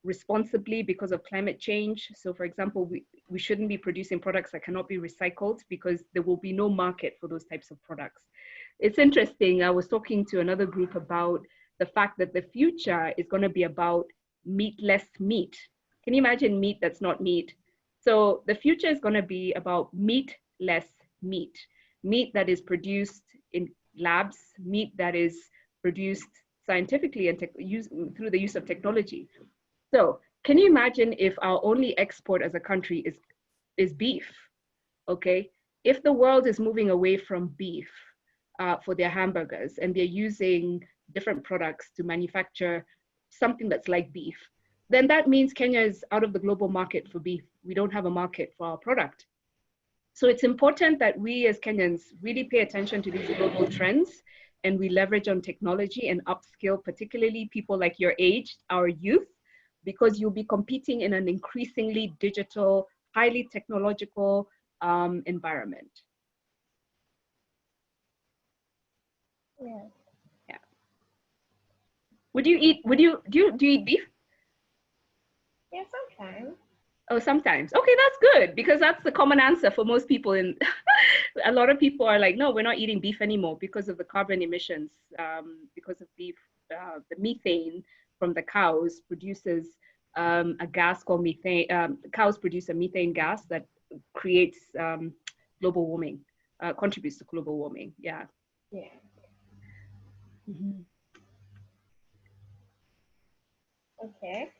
responsibly because of climate change. So for example, we shouldn't be producing products that cannot be recycled because there will be no market for those types of products. It's interesting, I was talking to another group about the fact that the future is going to be about meatless meat. Can you imagine meat that's not meat? So the future is going to be about meatless meat, meat that is produced in labs, meat that is produced scientifically and through the use of technology. So can you imagine if our only export as a country is beef, okay? If the world is moving away from beef for their hamburgers and they're using different products to manufacture something that's like beef, then that means Kenya is out of the global market for beef. We don't have a market for our product. So it's important that we as Kenyans really pay attention to these global trends and we leverage on technology and upskill, particularly people like your age, our youth, because you'll be competing in an increasingly digital, highly technological environment. Yeah. Yeah. Do you eat beef? Yeah, sometimes. Oh, sometimes. Okay, that's good because that's the common answer for most people. And a lot of people are like, no, we're not eating beef anymore because of the carbon emissions, because of beef, the methane from the cows produces a gas called methane. Cows produce a methane gas that creates global warming, contributes to global warming. Yeah. Yeah. Mhm. Okay.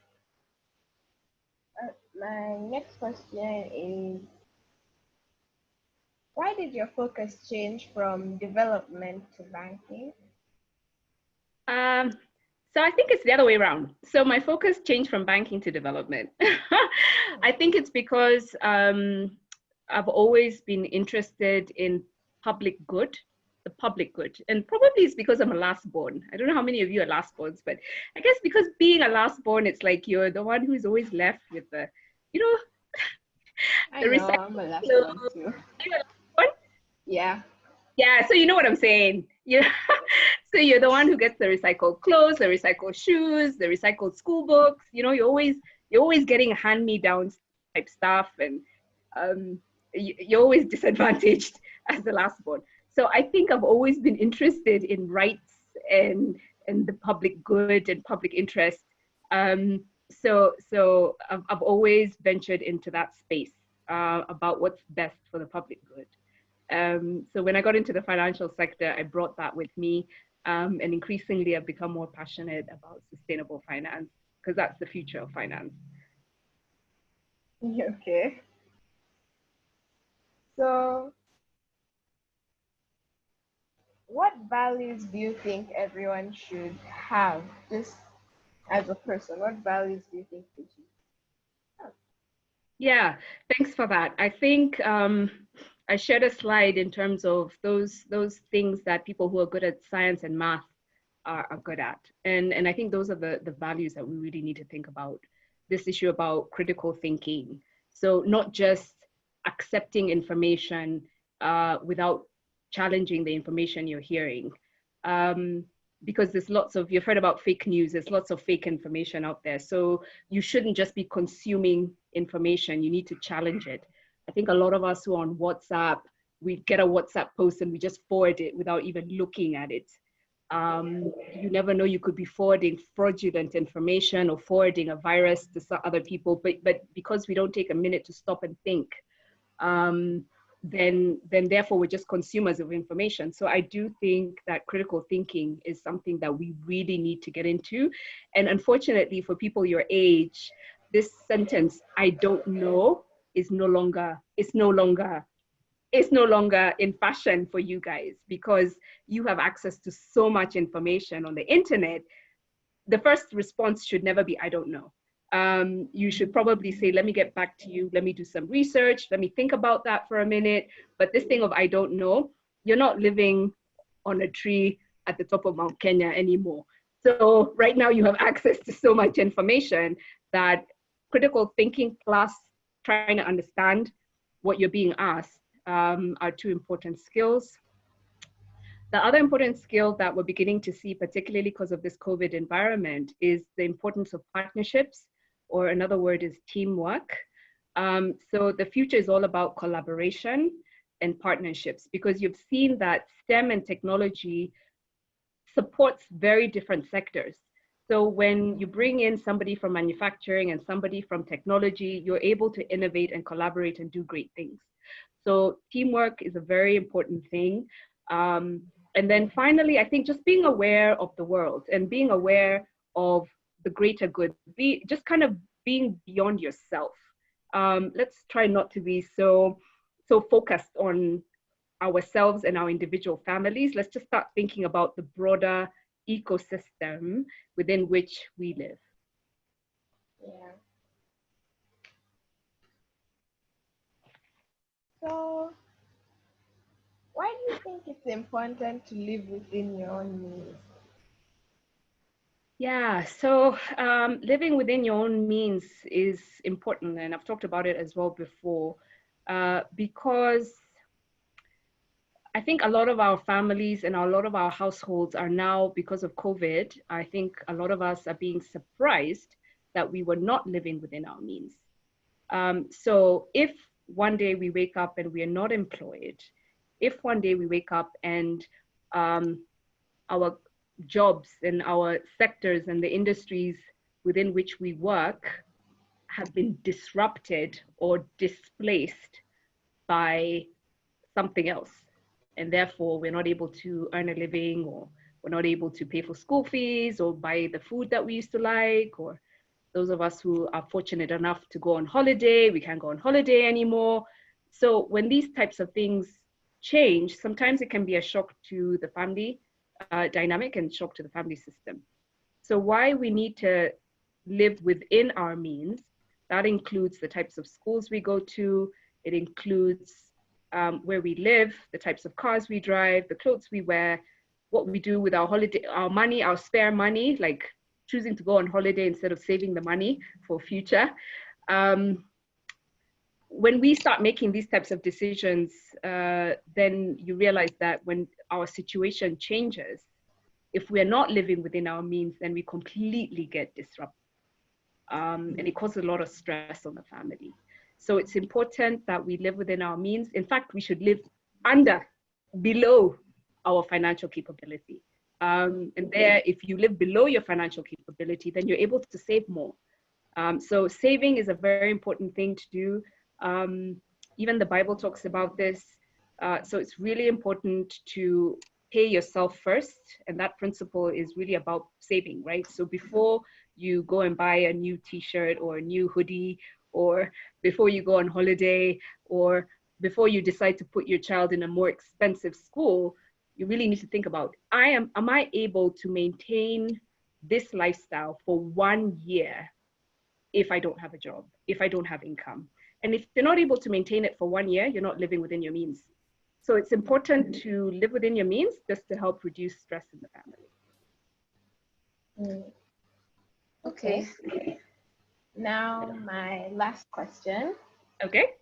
My next question is, why did your focus change from development to banking? Um, so I think it's the other way around. So my focus changed from banking to development. I think it's because I've always been interested in public good, the public good. And probably it's because I'm a last born. I don't know how many of you are last borns, but I guess because being a last born, it's like you're the one who's always left with the, you know, I the know, recycled I'm a last clothes. one too. Are you a last born? Yeah. Yeah, so you know what I'm saying. Yeah. So you're the one who gets the recycled clothes, the recycled shoes, the recycled school books. You know, you're always getting hand-me-downs type stuff, and you're always disadvantaged as the last born. So I think I've always been interested in rights and the public good and public interest. So I've always ventured into that space about what's best for the public good. So when I got into the financial sector, I brought that with me. And increasingly, I've become more passionate about sustainable finance because that's the future of finance. Okay. So, what values do you think everyone should have just as a person? What values do you think they should have? Yeah, thanks for that. I think I shared a slide in terms of those things that people who are good at science and math are good at. And I think those are the values that we really need to think about. This issue about critical thinking. So not just accepting information without challenging the information you're hearing. Because there's lots of, you've heard about fake news, there's lots of fake information out there. So you shouldn't just be consuming information, you need to challenge it. I think a lot of us who are on WhatsApp, we get a WhatsApp post and we just forward it without even looking at it. You never know, you could be forwarding fraudulent information or forwarding a virus to some other people, but because we don't take a minute to stop and think, then therefore we're just consumers of information. So I do think that critical thinking is something that we really need to get into. And unfortunately for people your age, this sentence, I don't know, is no longer in fashion for you guys because you have access to so much information on the internet. The first response should never be, I don't know. You should probably say, let me get back to you. Let me do some research. Let me think about that for a minute. But this thing of I don't know, you're not living on a tree at the top of Mount Kenya anymore. So right now you have access to so much information that critical thinking plus trying to understand what you're being asked are two important skills. The other important skill that we're beginning to see, particularly because of this COVID environment, is the importance of partnerships, or another word is teamwork. So the future is all about collaboration and partnerships, because you've seen that STEM and technology supports very different sectors. So when you bring in somebody from manufacturing and somebody from technology, you're able to innovate and collaborate and do great things. So teamwork is a very important thing. And then finally, I think just being aware of the world and being aware of the greater good, just kind of being beyond yourself. Let's try not to be so focused on ourselves and our individual families. Let's just start thinking about the broader ecosystem within which we live. Yeah. So, why do you think it's important to live within your own means? Yeah, so living within your own means is important, and I've talked about it as well before, because I think a lot of our families and a lot of our households are now, because of COVID, I think a lot of us are being surprised that we were not living within our means. So if one day we wake up and we are not employed, if one day we wake up and our jobs and our sectors and the industries within which we work have been disrupted or displaced by something else. And therefore, we're not able to earn a living, or we're not able to pay for school fees or buy the food that we used to like, or those of us who are fortunate enough to go on holiday, we can't go on holiday anymore. So when these types of things change, sometimes it can be a shock to the family dynamic and shock to the family system. So why we need to live within our means, that includes the types of schools we go to, it includes where we live, the types of cars we drive, the clothes we wear, what we do with our holiday, our money, our spare money, like choosing to go on holiday instead of saving the money for future. When we start making these types of decisions, then you realize that when our situation changes, if we're not living within our means, then we completely get disrupted. And it causes a lot of stress on the family. So it's important that we live within our means. In fact, we should live below our financial capability. And there, if you live below your financial capability, then you're able to save more. So saving is a very important thing to do. Even the Bible talks about this. So it's really important to pay yourself first. And that principle is really about saving, right? So before you go and buy a new t-shirt or a new hoodie, or before you go on holiday, or before you decide to put your child in a more expensive school, you really need to think about, am I able to maintain this lifestyle for 1 year if I don't have a job, if I don't have income? And if you're not able to maintain it for 1 year, you're not living within your means. So it's important to live within your means just to help reduce stress in the family. Okay. Now, my last question. Okay.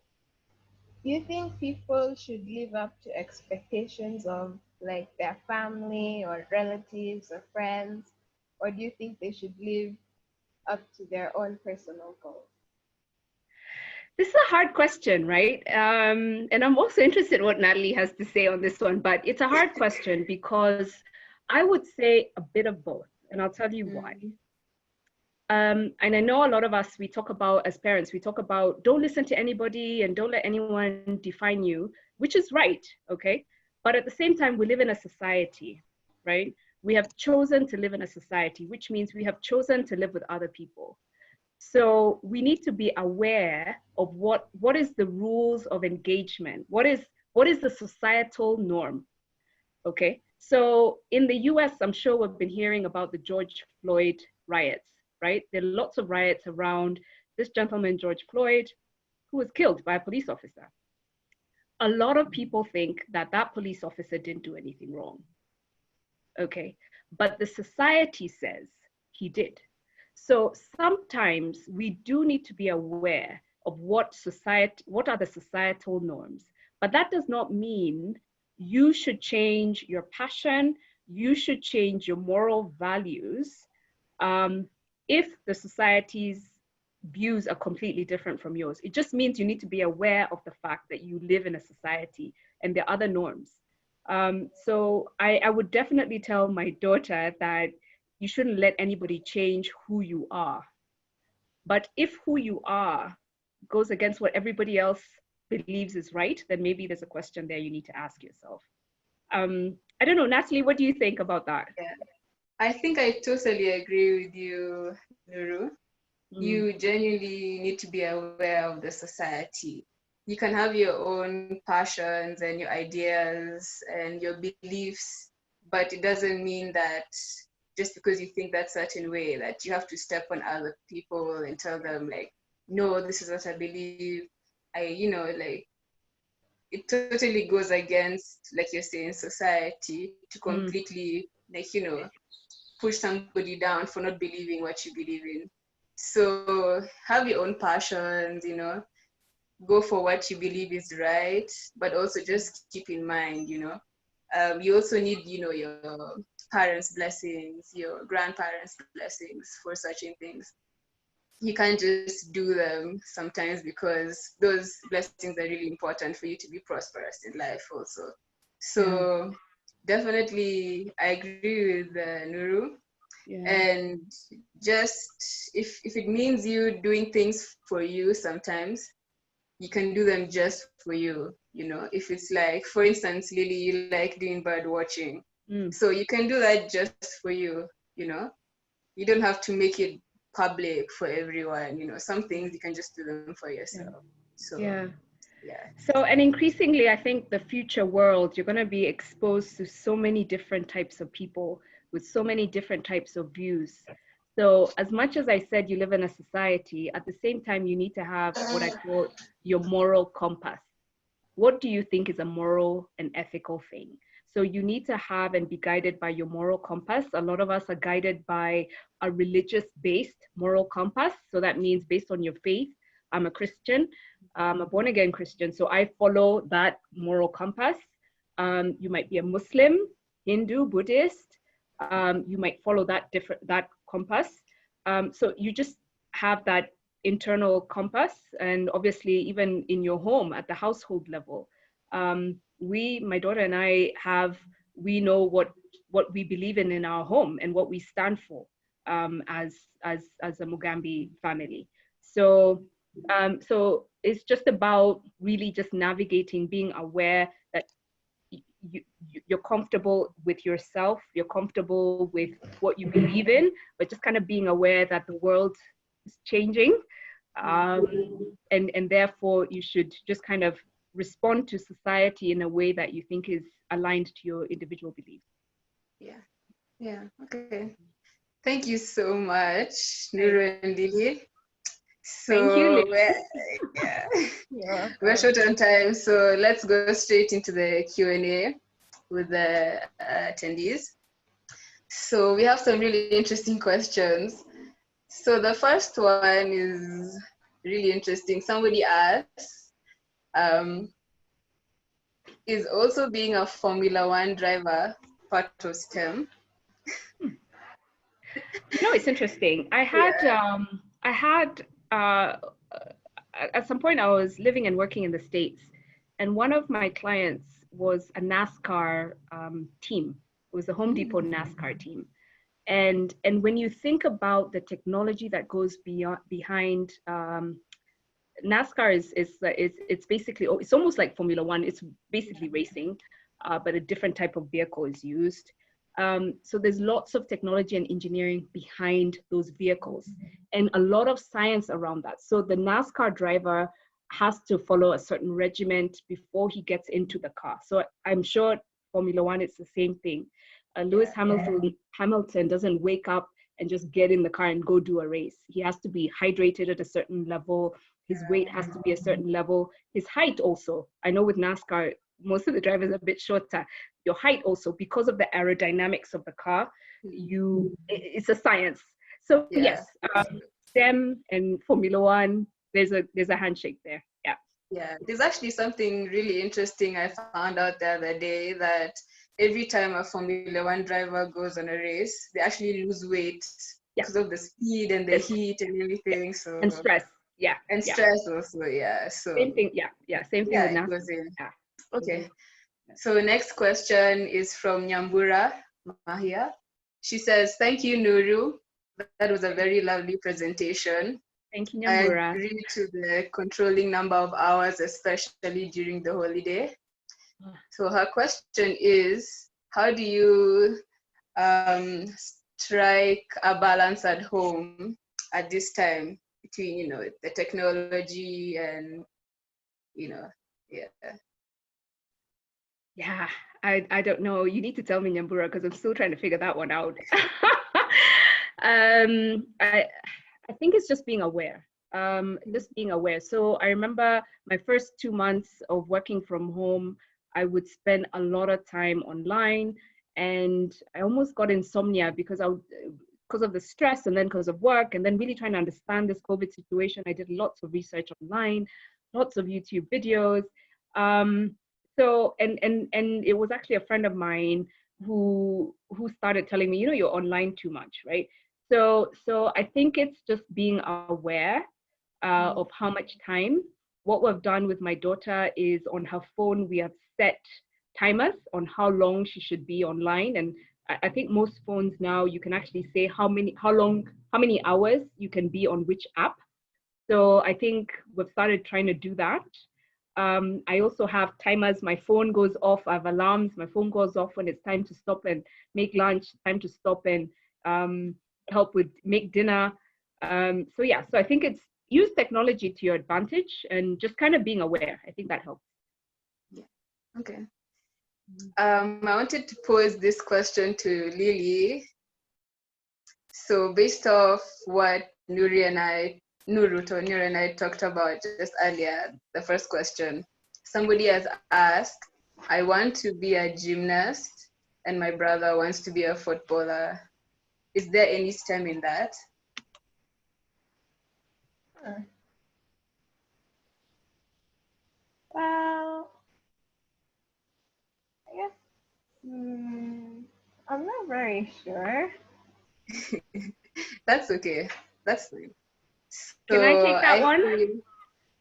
Do you think people should live up to expectations of like their family or relatives or friends? Or do you think they should live up to their own personal goals? This is a hard question, right? And I'm also interested in what Natalie has to say on this one, but it's a hard question because I would say a bit of both, and I'll tell you why. And I know a lot of us, we talk about, as parents, we talk about don't listen to anybody and don't let anyone define you, which is right, okay? But at the same time, we live in a society, right? We have chosen to live in a society, which means we have chosen to live with other people. So we need to be aware of what is the rules of engagement? What is the societal norm? Okay, so in the US, I'm sure we've been hearing about the George Floyd riots, right? There are lots of riots around this gentleman, George Floyd, who was killed by a police officer. A lot of people think that that police officer didn't do anything wrong. Okay, but the society says he did. So sometimes we do need to be aware of what are the societal norms, but that does not mean you should change your passion, you should change your moral values if the society's views are completely different from yours. It just means you need to be aware of the fact that you live in a society and there are other norms. So I would definitely tell my daughter that you shouldn't let anybody change who you are. But if who you are goes against what everybody else believes is right, then maybe there's a question there you need to ask yourself. I don't know, Natalie, what do you think about that? Yeah, I think I totally agree with you, Nuru. You genuinely need to be aware of the society. You can have your own passions and your ideas and your beliefs, but it doesn't mean that just because you think that certain way that you have to step on other people and tell them like, no, this is what I believe. Like it totally goes against, like you're saying, society to completely push somebody down for not believing what you believe in. So have your own passions, go for what you believe is right, but also just keep in mind, you also need, your parents' blessings, your grandparents' blessings for certain things. You can't just do them sometimes because those blessings are really important for you to be prosperous in life also. So definitely I agree with Nuru. And just if it means you doing things for you sometimes, you can do them just for you, you know. If it's like, for instance, Lily, you like doing bird watching. So you can do that just for you, you know. You don't have to make it public for everyone, you know. Some things you can just do them for yourself. So So, and increasingly, I think the future world, you're going to be exposed to so many different types of people with so many different types of views. So as much as I said you live in a society, at the same time, you need to have what I call your moral compass. What do you think is a moral and ethical thing? So you need to have and be guided by your moral compass. A lot of us are guided by a religious-based moral compass. So that means based on your faith. I'm a Christian, I'm a born-again Christian, so I follow that moral compass. You might be a Muslim, Hindu, Buddhist. You might follow that compass. So you just have that internal compass, and obviously even in your home at the household level, my daughter and I we know what we believe in our home and what we stand for as a Mugambi family. So it's just about really just navigating, being aware that you're comfortable with yourself, you're comfortable with what you believe in, but just kind of being aware that the world is changing, and therefore you should just kind of respond to society in a way that you think is aligned to your individual beliefs. Okay, thank you so much, Nuru and Lily. So thank you, we're short on time, so let's go straight into the Q&A with the attendees. So we have some really interesting questions. So the first one is really interesting. Somebody asks, is also being a Formula One driver part of STEM? No, it's interesting. I had at some point I was living and working in the States, and one of my clients was a NASCAR team. It was the Home Depot NASCAR team. And when you think about the technology that goes behind NASCAR it's basically, it's almost like Formula One. It's basically racing, but a different type of vehicle is used. So there's lots of technology and engineering behind those vehicles and a lot of science around that. So the NASCAR driver has to follow a certain regiment before he gets into the car. So I'm sure Formula One, it's the same thing. Lewis Hamilton doesn't wake up and just get in the car and go do a race. He has to be hydrated at a certain level. His weight has to be a certain level. His height also. I know with NASCAR, most of the drivers are a bit shorter. Your height also, because of the aerodynamics of the car, it's a science. So yes, STEM and Formula One, there's a handshake there. There's actually something really interesting I found out the other day, that every time a Formula One driver goes on a race, they actually lose weight because of the speed and the heat and everything. So and stress. Stress also. So same thing. Same thing with NASCAR. Okay. So next question is from Nyambura Mahia. She says, "Thank you, Nuru. That was a very lovely presentation. Thank you, Nyambura. I agree to the controlling number of hours, especially during the holiday." So her question is, how do you strike a balance at home at this time between, the technology and, I don't know. You need to tell me, Nyambura, because I'm still trying to figure that one out. I think it's just being aware. So I remember my first 2 months of working from home, I would spend a lot of time online, and I almost got insomnia because of the stress, and then because of work, and then really trying to understand this COVID situation. I did lots of research online, lots of YouTube videos. So it was actually a friend of mine who started telling me, you're online too much, right? So I think it's just being aware of how much time. What we've done with my daughter is on her phone, we have set timers on how long she should be online. And I think most phones now, you can actually say how many hours you can be on which app. So I think we've started trying to do that. I also have timers. My phone goes off. I have alarms. My phone goes off when it's time to stop and make lunch, time to stop and help with make dinner. So yeah, so I think it's use technology to your advantage and just kind of being aware. I think that helps. Yeah. Okay. I wanted to pose this question to Lily. So based off what Nuru and I talked about just earlier, the first question, somebody has asked, I want to be a gymnast and my brother wants to be a footballer. Is there any STEM in that? Well, I guess I'm not very sure. That's okay. That's fine. So Can I take that one?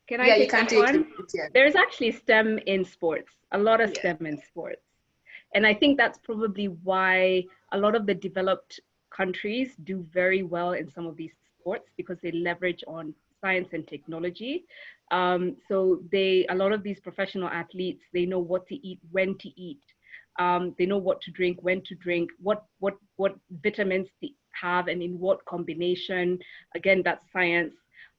Can I yeah, you take can that take one? it. Yeah. There's actually STEM in sports, a lot of Yeah. STEM in sports. And I think that's probably why a lot of the developed countries do very well in some of these sports, because they leverage on science and technology. So a lot of these professional athletes, they know what to eat, when to eat. They know what to drink, when to drink, what vitamins to have and in what combination. Again, that's science.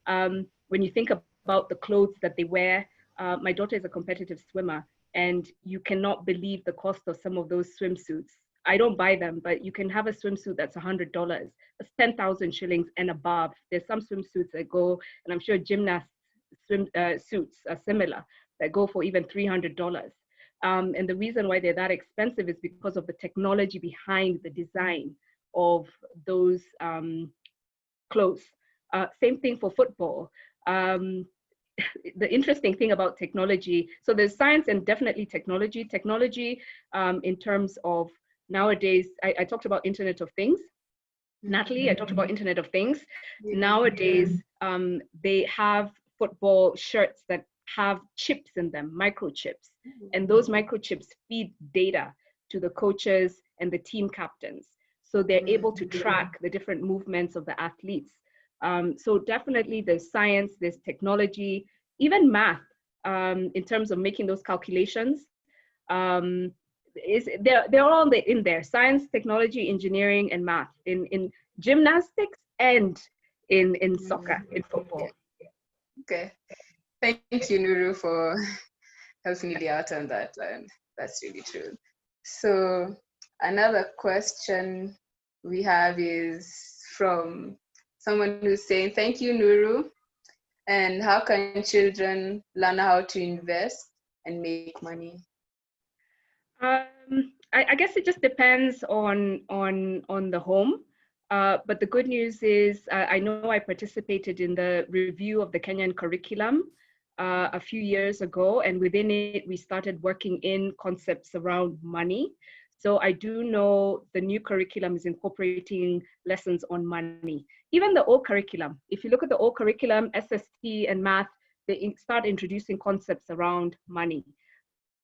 When you think about the clothes that they wear, my daughter is a competitive swimmer, and you cannot believe the cost of some of those swimsuits. I don't buy them, but you can have a swimsuit that's $100. That's 10,000 shillings and above. There's some swimsuits that go, and I'm sure gymnasts suits are similar, that go for even $300. And the reason why they're that expensive is because of the technology behind the design of those clothes. Same thing for football. The interesting thing about technology, so there's science and definitely technology. Technology in terms of nowadays, I talked about Internet of Things. Natalie, I talked about Internet of Things. Nowadays, they have football shirts that have chips in them, microchips. And those microchips feed data to the coaches and the team captains. So they're able to track the different movements of the athletes. So definitely there's science, there's technology, even math in terms of making those calculations. They're all in there: science, technology, engineering, and math in gymnastics and in soccer, in football. Okay, thank you, Nuru, for helping me out on that, and that's really true. So another question we have is from someone who's saying, thank you, Nuru. And how can children learn how to invest and make money? I guess it just depends on the home. But the good news is I know I participated in the review of the Kenyan curriculum a few years ago, and within it, we started working in concepts around money. So I do know the new curriculum is incorporating lessons on money. Even the old curriculum, if you look at the old curriculum, SST and math, they start introducing concepts around money.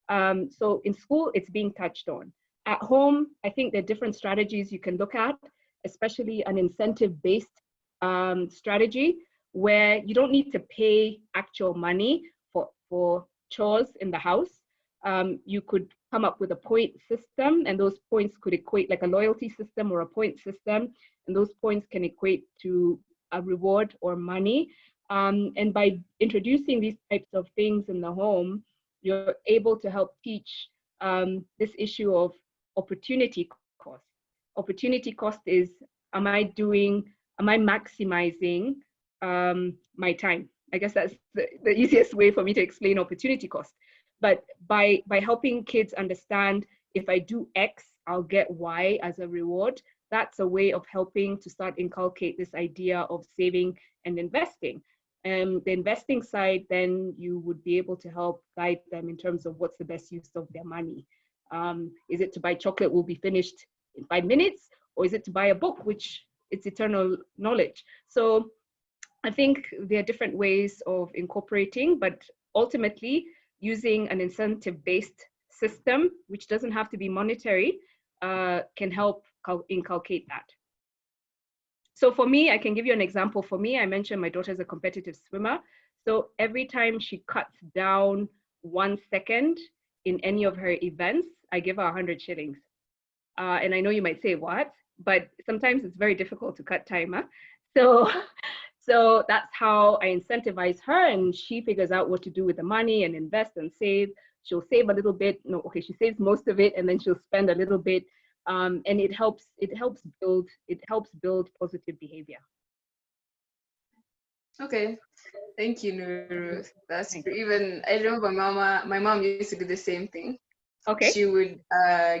So in school, it's being touched on. At home, I think there are different strategies you can look at, especially an incentive-based strategy where you don't need to pay actual money for chores in the house. You could come up with a point system, and those points could equate like a loyalty system or a point system, and those points can equate to a reward or money. And by introducing these types of things in the home, you're able to help teach this issue of opportunity cost. Opportunity cost is, am I maximizing my time? I guess that's the easiest way for me to explain opportunity cost. But by helping kids understand, if I do X, I'll get Y as a reward, that's a way of helping to start inculcate this idea of saving and investing. And the investing side, then you would be able to help guide them in terms of what's the best use of their money. Is it to buy chocolate will be finished in 5 minutes, or is it to buy a book, which it's eternal knowledge? So I think there are different ways of incorporating, but ultimately using an incentive-based system, which doesn't have to be monetary, can help inculcate that. So for me, I can give you an example. For me, I mentioned my daughter's a competitive swimmer. So every time she cuts down 1 second in any of her events, I give her 100 shillings. And I know you might say, what? But sometimes it's very difficult to cut time. Huh? So that's how I incentivize her, and she figures out what to do with the money and invest and save. She'll save a little bit. No, okay, she saves most of it, and then she'll spend a little bit. And it helps build positive behavior. Okay, thank you, Nuru. That's even, I remember my mom used to do the same thing. Okay. She would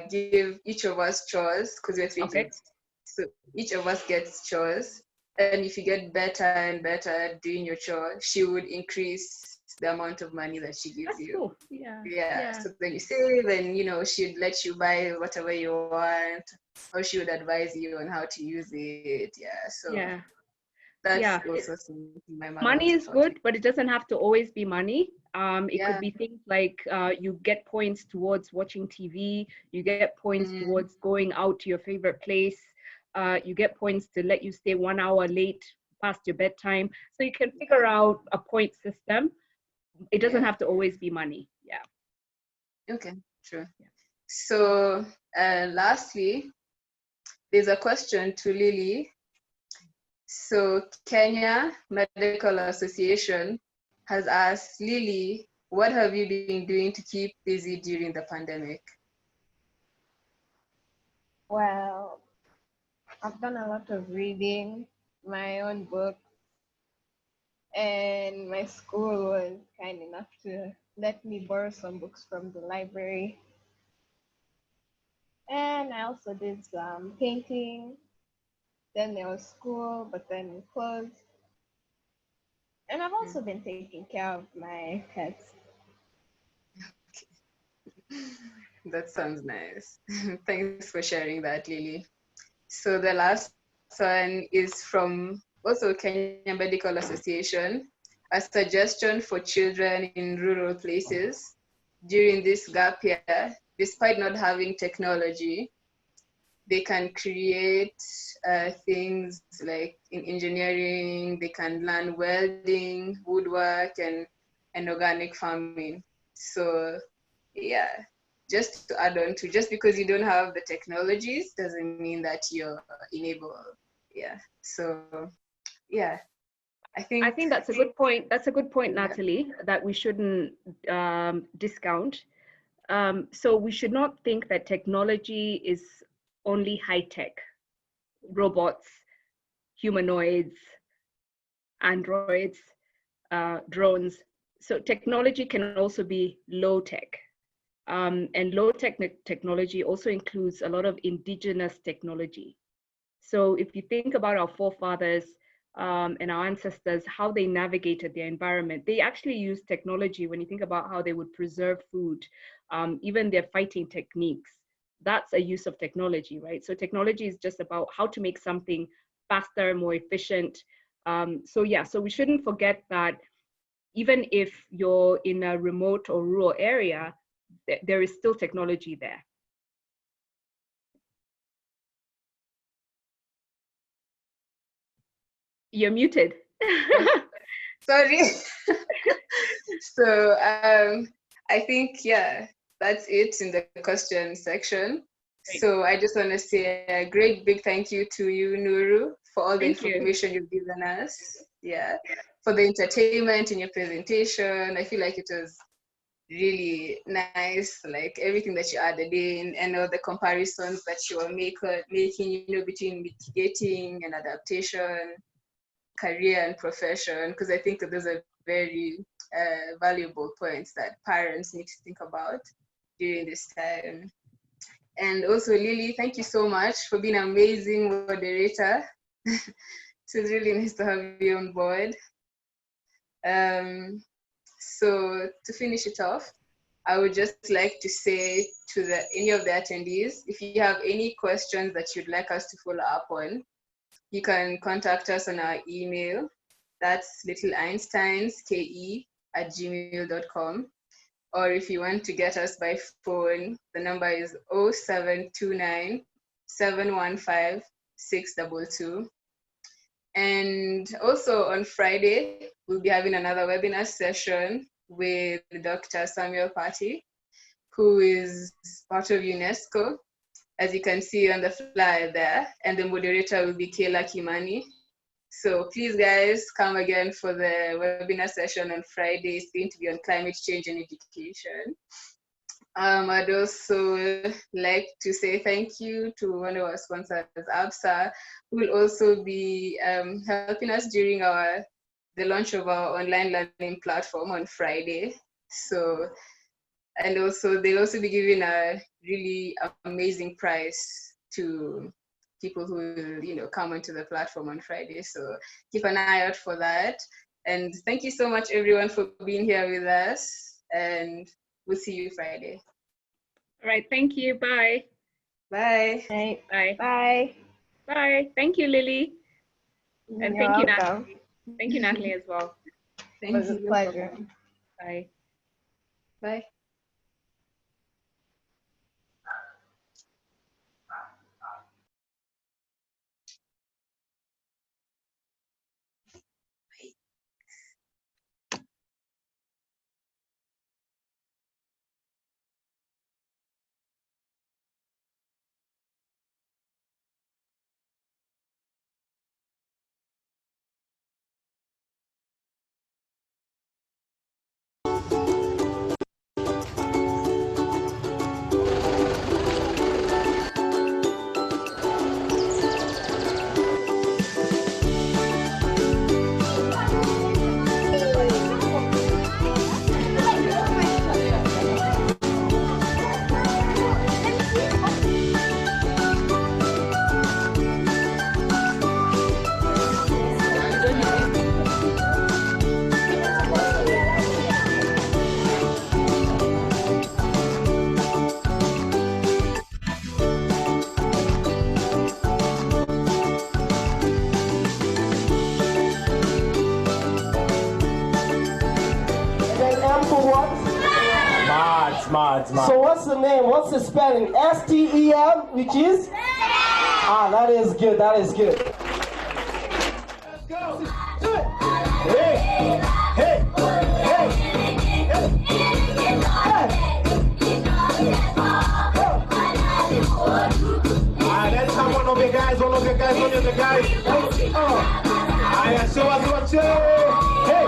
give each of us chores because we're 3 kids. So each of us gets chores. And if you get better and better at doing your chore, she would increase the amount of money that she gives you. Cool. Yeah. So then you save, and she'd let you buy whatever you want, or she would advise you on how to use it. That's also something my mom. Money is good, but it doesn't have to always be money. It could be things like you get points towards watching TV, you get points towards going out to your favorite place, you get points to let you stay 1 hour late past your bedtime. So you can figure out a point system. It doesn't have to always be money. Okay, true. So lastly, there's a question to Lily. So Kenya Medical Association has asked Lily, what have you been doing to keep busy during the pandemic? Well, I've done a lot of reading, my own book, and my school was kind enough to let me borrow some books from the library. And I also did some painting. Then there was school, but then we closed. And I've also been taking care of my pets. That sounds nice. Thanks for sharing that, Lily. So the last one is from also Kenya Medical Association, a suggestion for children in rural places during this gap year. Despite not having technology, they can create things like in engineering, they can learn welding, woodwork, and organic farming. So just to add on to, just because you don't have the technologies doesn't mean that you're unable. I think that's a good point. That's a good point, Natalie, that we shouldn't discount. So we should not think that technology is only high tech, robots, humanoids, androids, drones. So technology can also be low tech. And low tech technology also includes a lot of indigenous technology. So if you think about our forefathers and our ancestors, how they navigated their environment, they actually used technology. When you think about how they would preserve food, even their fighting techniques, that's a use of technology, right? So technology is just about how to make something faster, more efficient. So we shouldn't forget that even if you're in a remote or rural area, there is still technology there. You're muted. Sorry. So I think, that's it in the question section. Great. So I just want to say a great big thank you to you, Nuru, for all the information you've given us. For the entertainment in your presentation. I feel like it was really nice, like everything that you added in, and all the comparisons that you were making, between mitigating and adaptation, career and profession, because I think that those are very valuable points that parents need to think about during this time. And also, Lily, thank you so much for being an amazing moderator. It was really nice to have you on board. So to finish it off, I would just like to say to any of the attendees, if you have any questions that you'd like us to follow up on, you can contact us on our email. That's littleeinsteinske@gmail.com. or if you want to get us by phone, the number is 0729 715 622. And also on Friday, we'll be having another webinar session with Dr. Samuel Patti, who is part of UNESCO, as you can see on the flyer there, and the moderator will be Kayla Kimani. So please guys, come again for the webinar session on Friday. It's going to be on climate change and education. I'd also like to say thank you to one of our sponsors, ABSA, who will also be helping us during the launch of our online learning platform on Friday. So, and also they'll also be giving a really amazing prize to people who will, come onto the platform on Friday. So keep an eye out for that. And thank you so much, everyone, for being here with us. And we'll see you Friday. All right, thank you. Bye. Bye. Bye. Bye. Bye. Thank you, Lily. And You're thank you, welcome. Natalie. Thank you, Natalie, as well. It was a pleasure. Bye. Bye. Smart. So what's the name? What's the spelling? STEM, which is? Ah, that is good. Let's go. Hey. Let's have one of the guys. Show us what you. Hey.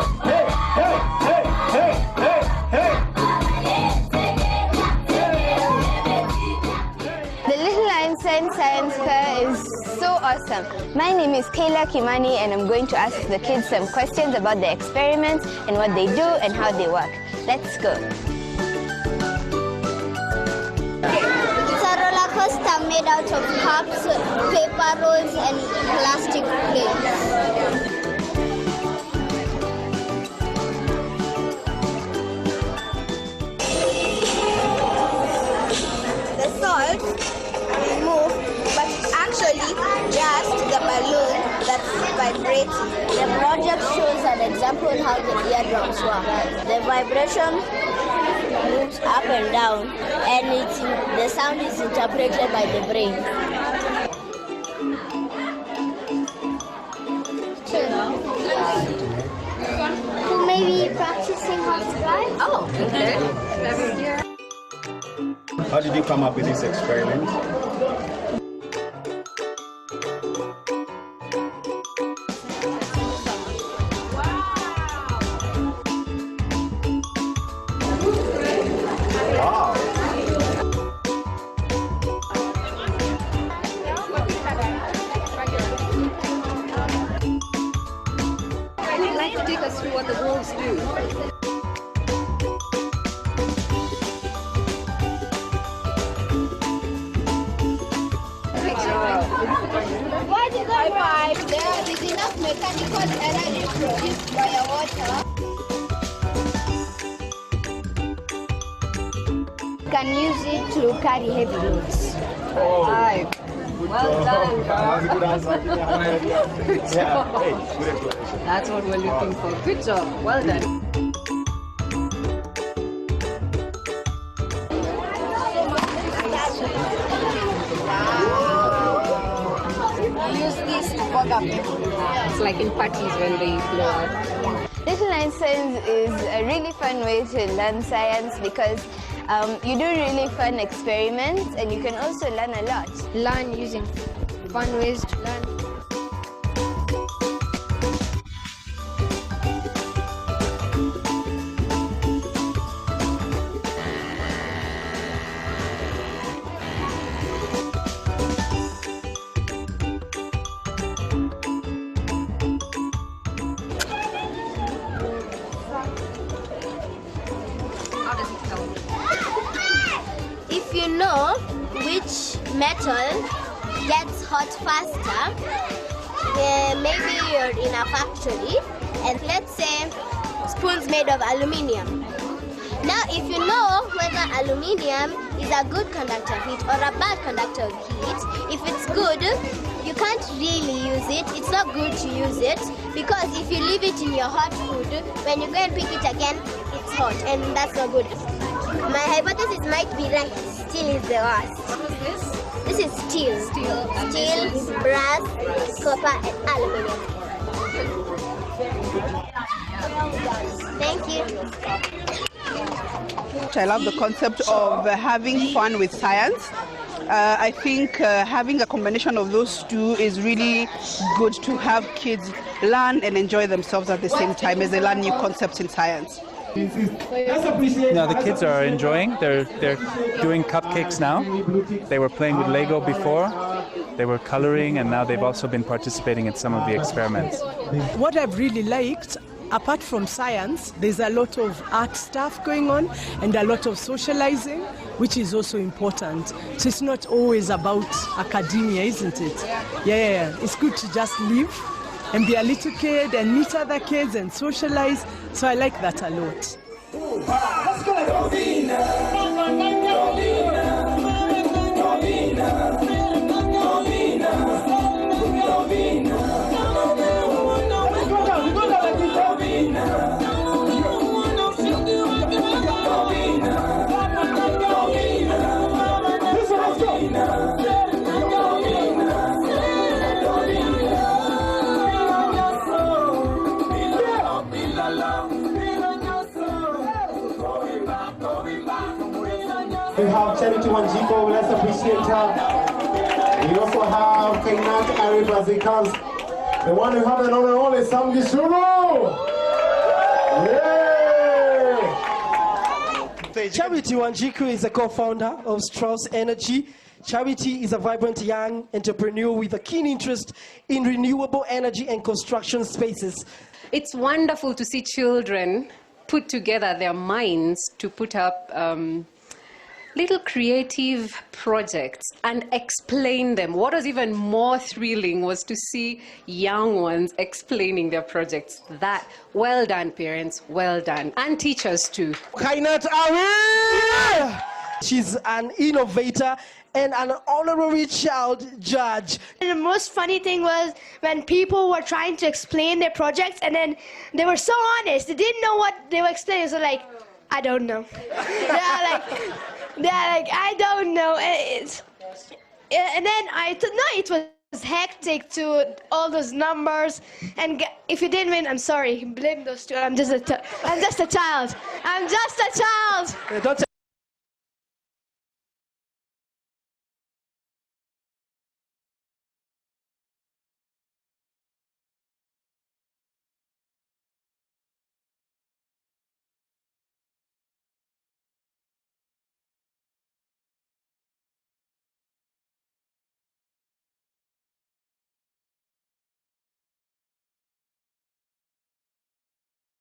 Einsteins Science Fair is so awesome. My name is Kayla Kimani and I'm going to ask the kids some questions about the experiments and what they do and how they work. Let's go. It's a roller coaster made out of cups, paper rolls and plastic plates. The balloon that's vibrating. The project shows an example of how the eardrums work. The vibration moves up and down, and the sound is interpreted by the brain. Who may be practicing how to drive? Oh, okay. How did you come up with this experiment? Mechanical energy produced by water can use it to carry heavy loads. Oh. Well done. That's a good answer. Good job. Hey, good explanation. That's what we're looking for. Good job. Well done. It's like in parties when they blow up. Little Einsteins is a really fun way to learn science because you do really fun experiments and you can also learn a lot. Learn using fun ways to learn. If you know which metal gets hot faster, maybe you're in a factory and let's say spoons made of aluminium. Now if you know whether aluminium is a good conductor of heat or a bad conductor of heat, if it's good, you can't really use it. It's not good to use it because if you leave it in your hot food, when you go and pick it again, it's hot and that's not good. My hypothesis might be right. Steel is the worst. What was this? This is steel. Steel, brass, copper, and aluminum. Thank you. I love the concept of having fun with science. I think having a combination of those two is really good to have kids learn and enjoy themselves at the same time as they learn new concepts in science. No, the kids are enjoying. They're doing cupcakes now. They were playing with Lego before. They were coloring, and now they've also been participating in some of the experiments. What I've really liked, apart from science, there's a lot of art stuff going on and a lot of socializing, which is also important. So it's not always about academia, isn't it? Yeah. It's good to just live and be a little kid and meet other kids and socialize. So I like that a lot. We have Charity Wanjiko, let's appreciate her. We also have Nkatha Aribazikas, the one who have an honor only, Samgi Shuru! Yeah! Charity Wanjiko is a co-founder of Strauss Energy. Charity is a vibrant young entrepreneur with a keen interest in renewable energy and construction spaces. It's wonderful to see children put together their minds to put up little creative projects and explain them. What was even more thrilling was to see young ones explaining their projects. That, well done parents, well done. And teachers too. Nkatha Ari! She's an innovator and an honorary child judge. And the most funny thing was when people were trying to explain their projects and then they were so honest. They didn't know what they were explaining. So like, I don't know. They're like, I don't know. And then I thought, no, it was hectic to all those numbers. And if you didn't win, I'm sorry. Blame those two. I'm just a child. I'm just a child. Don't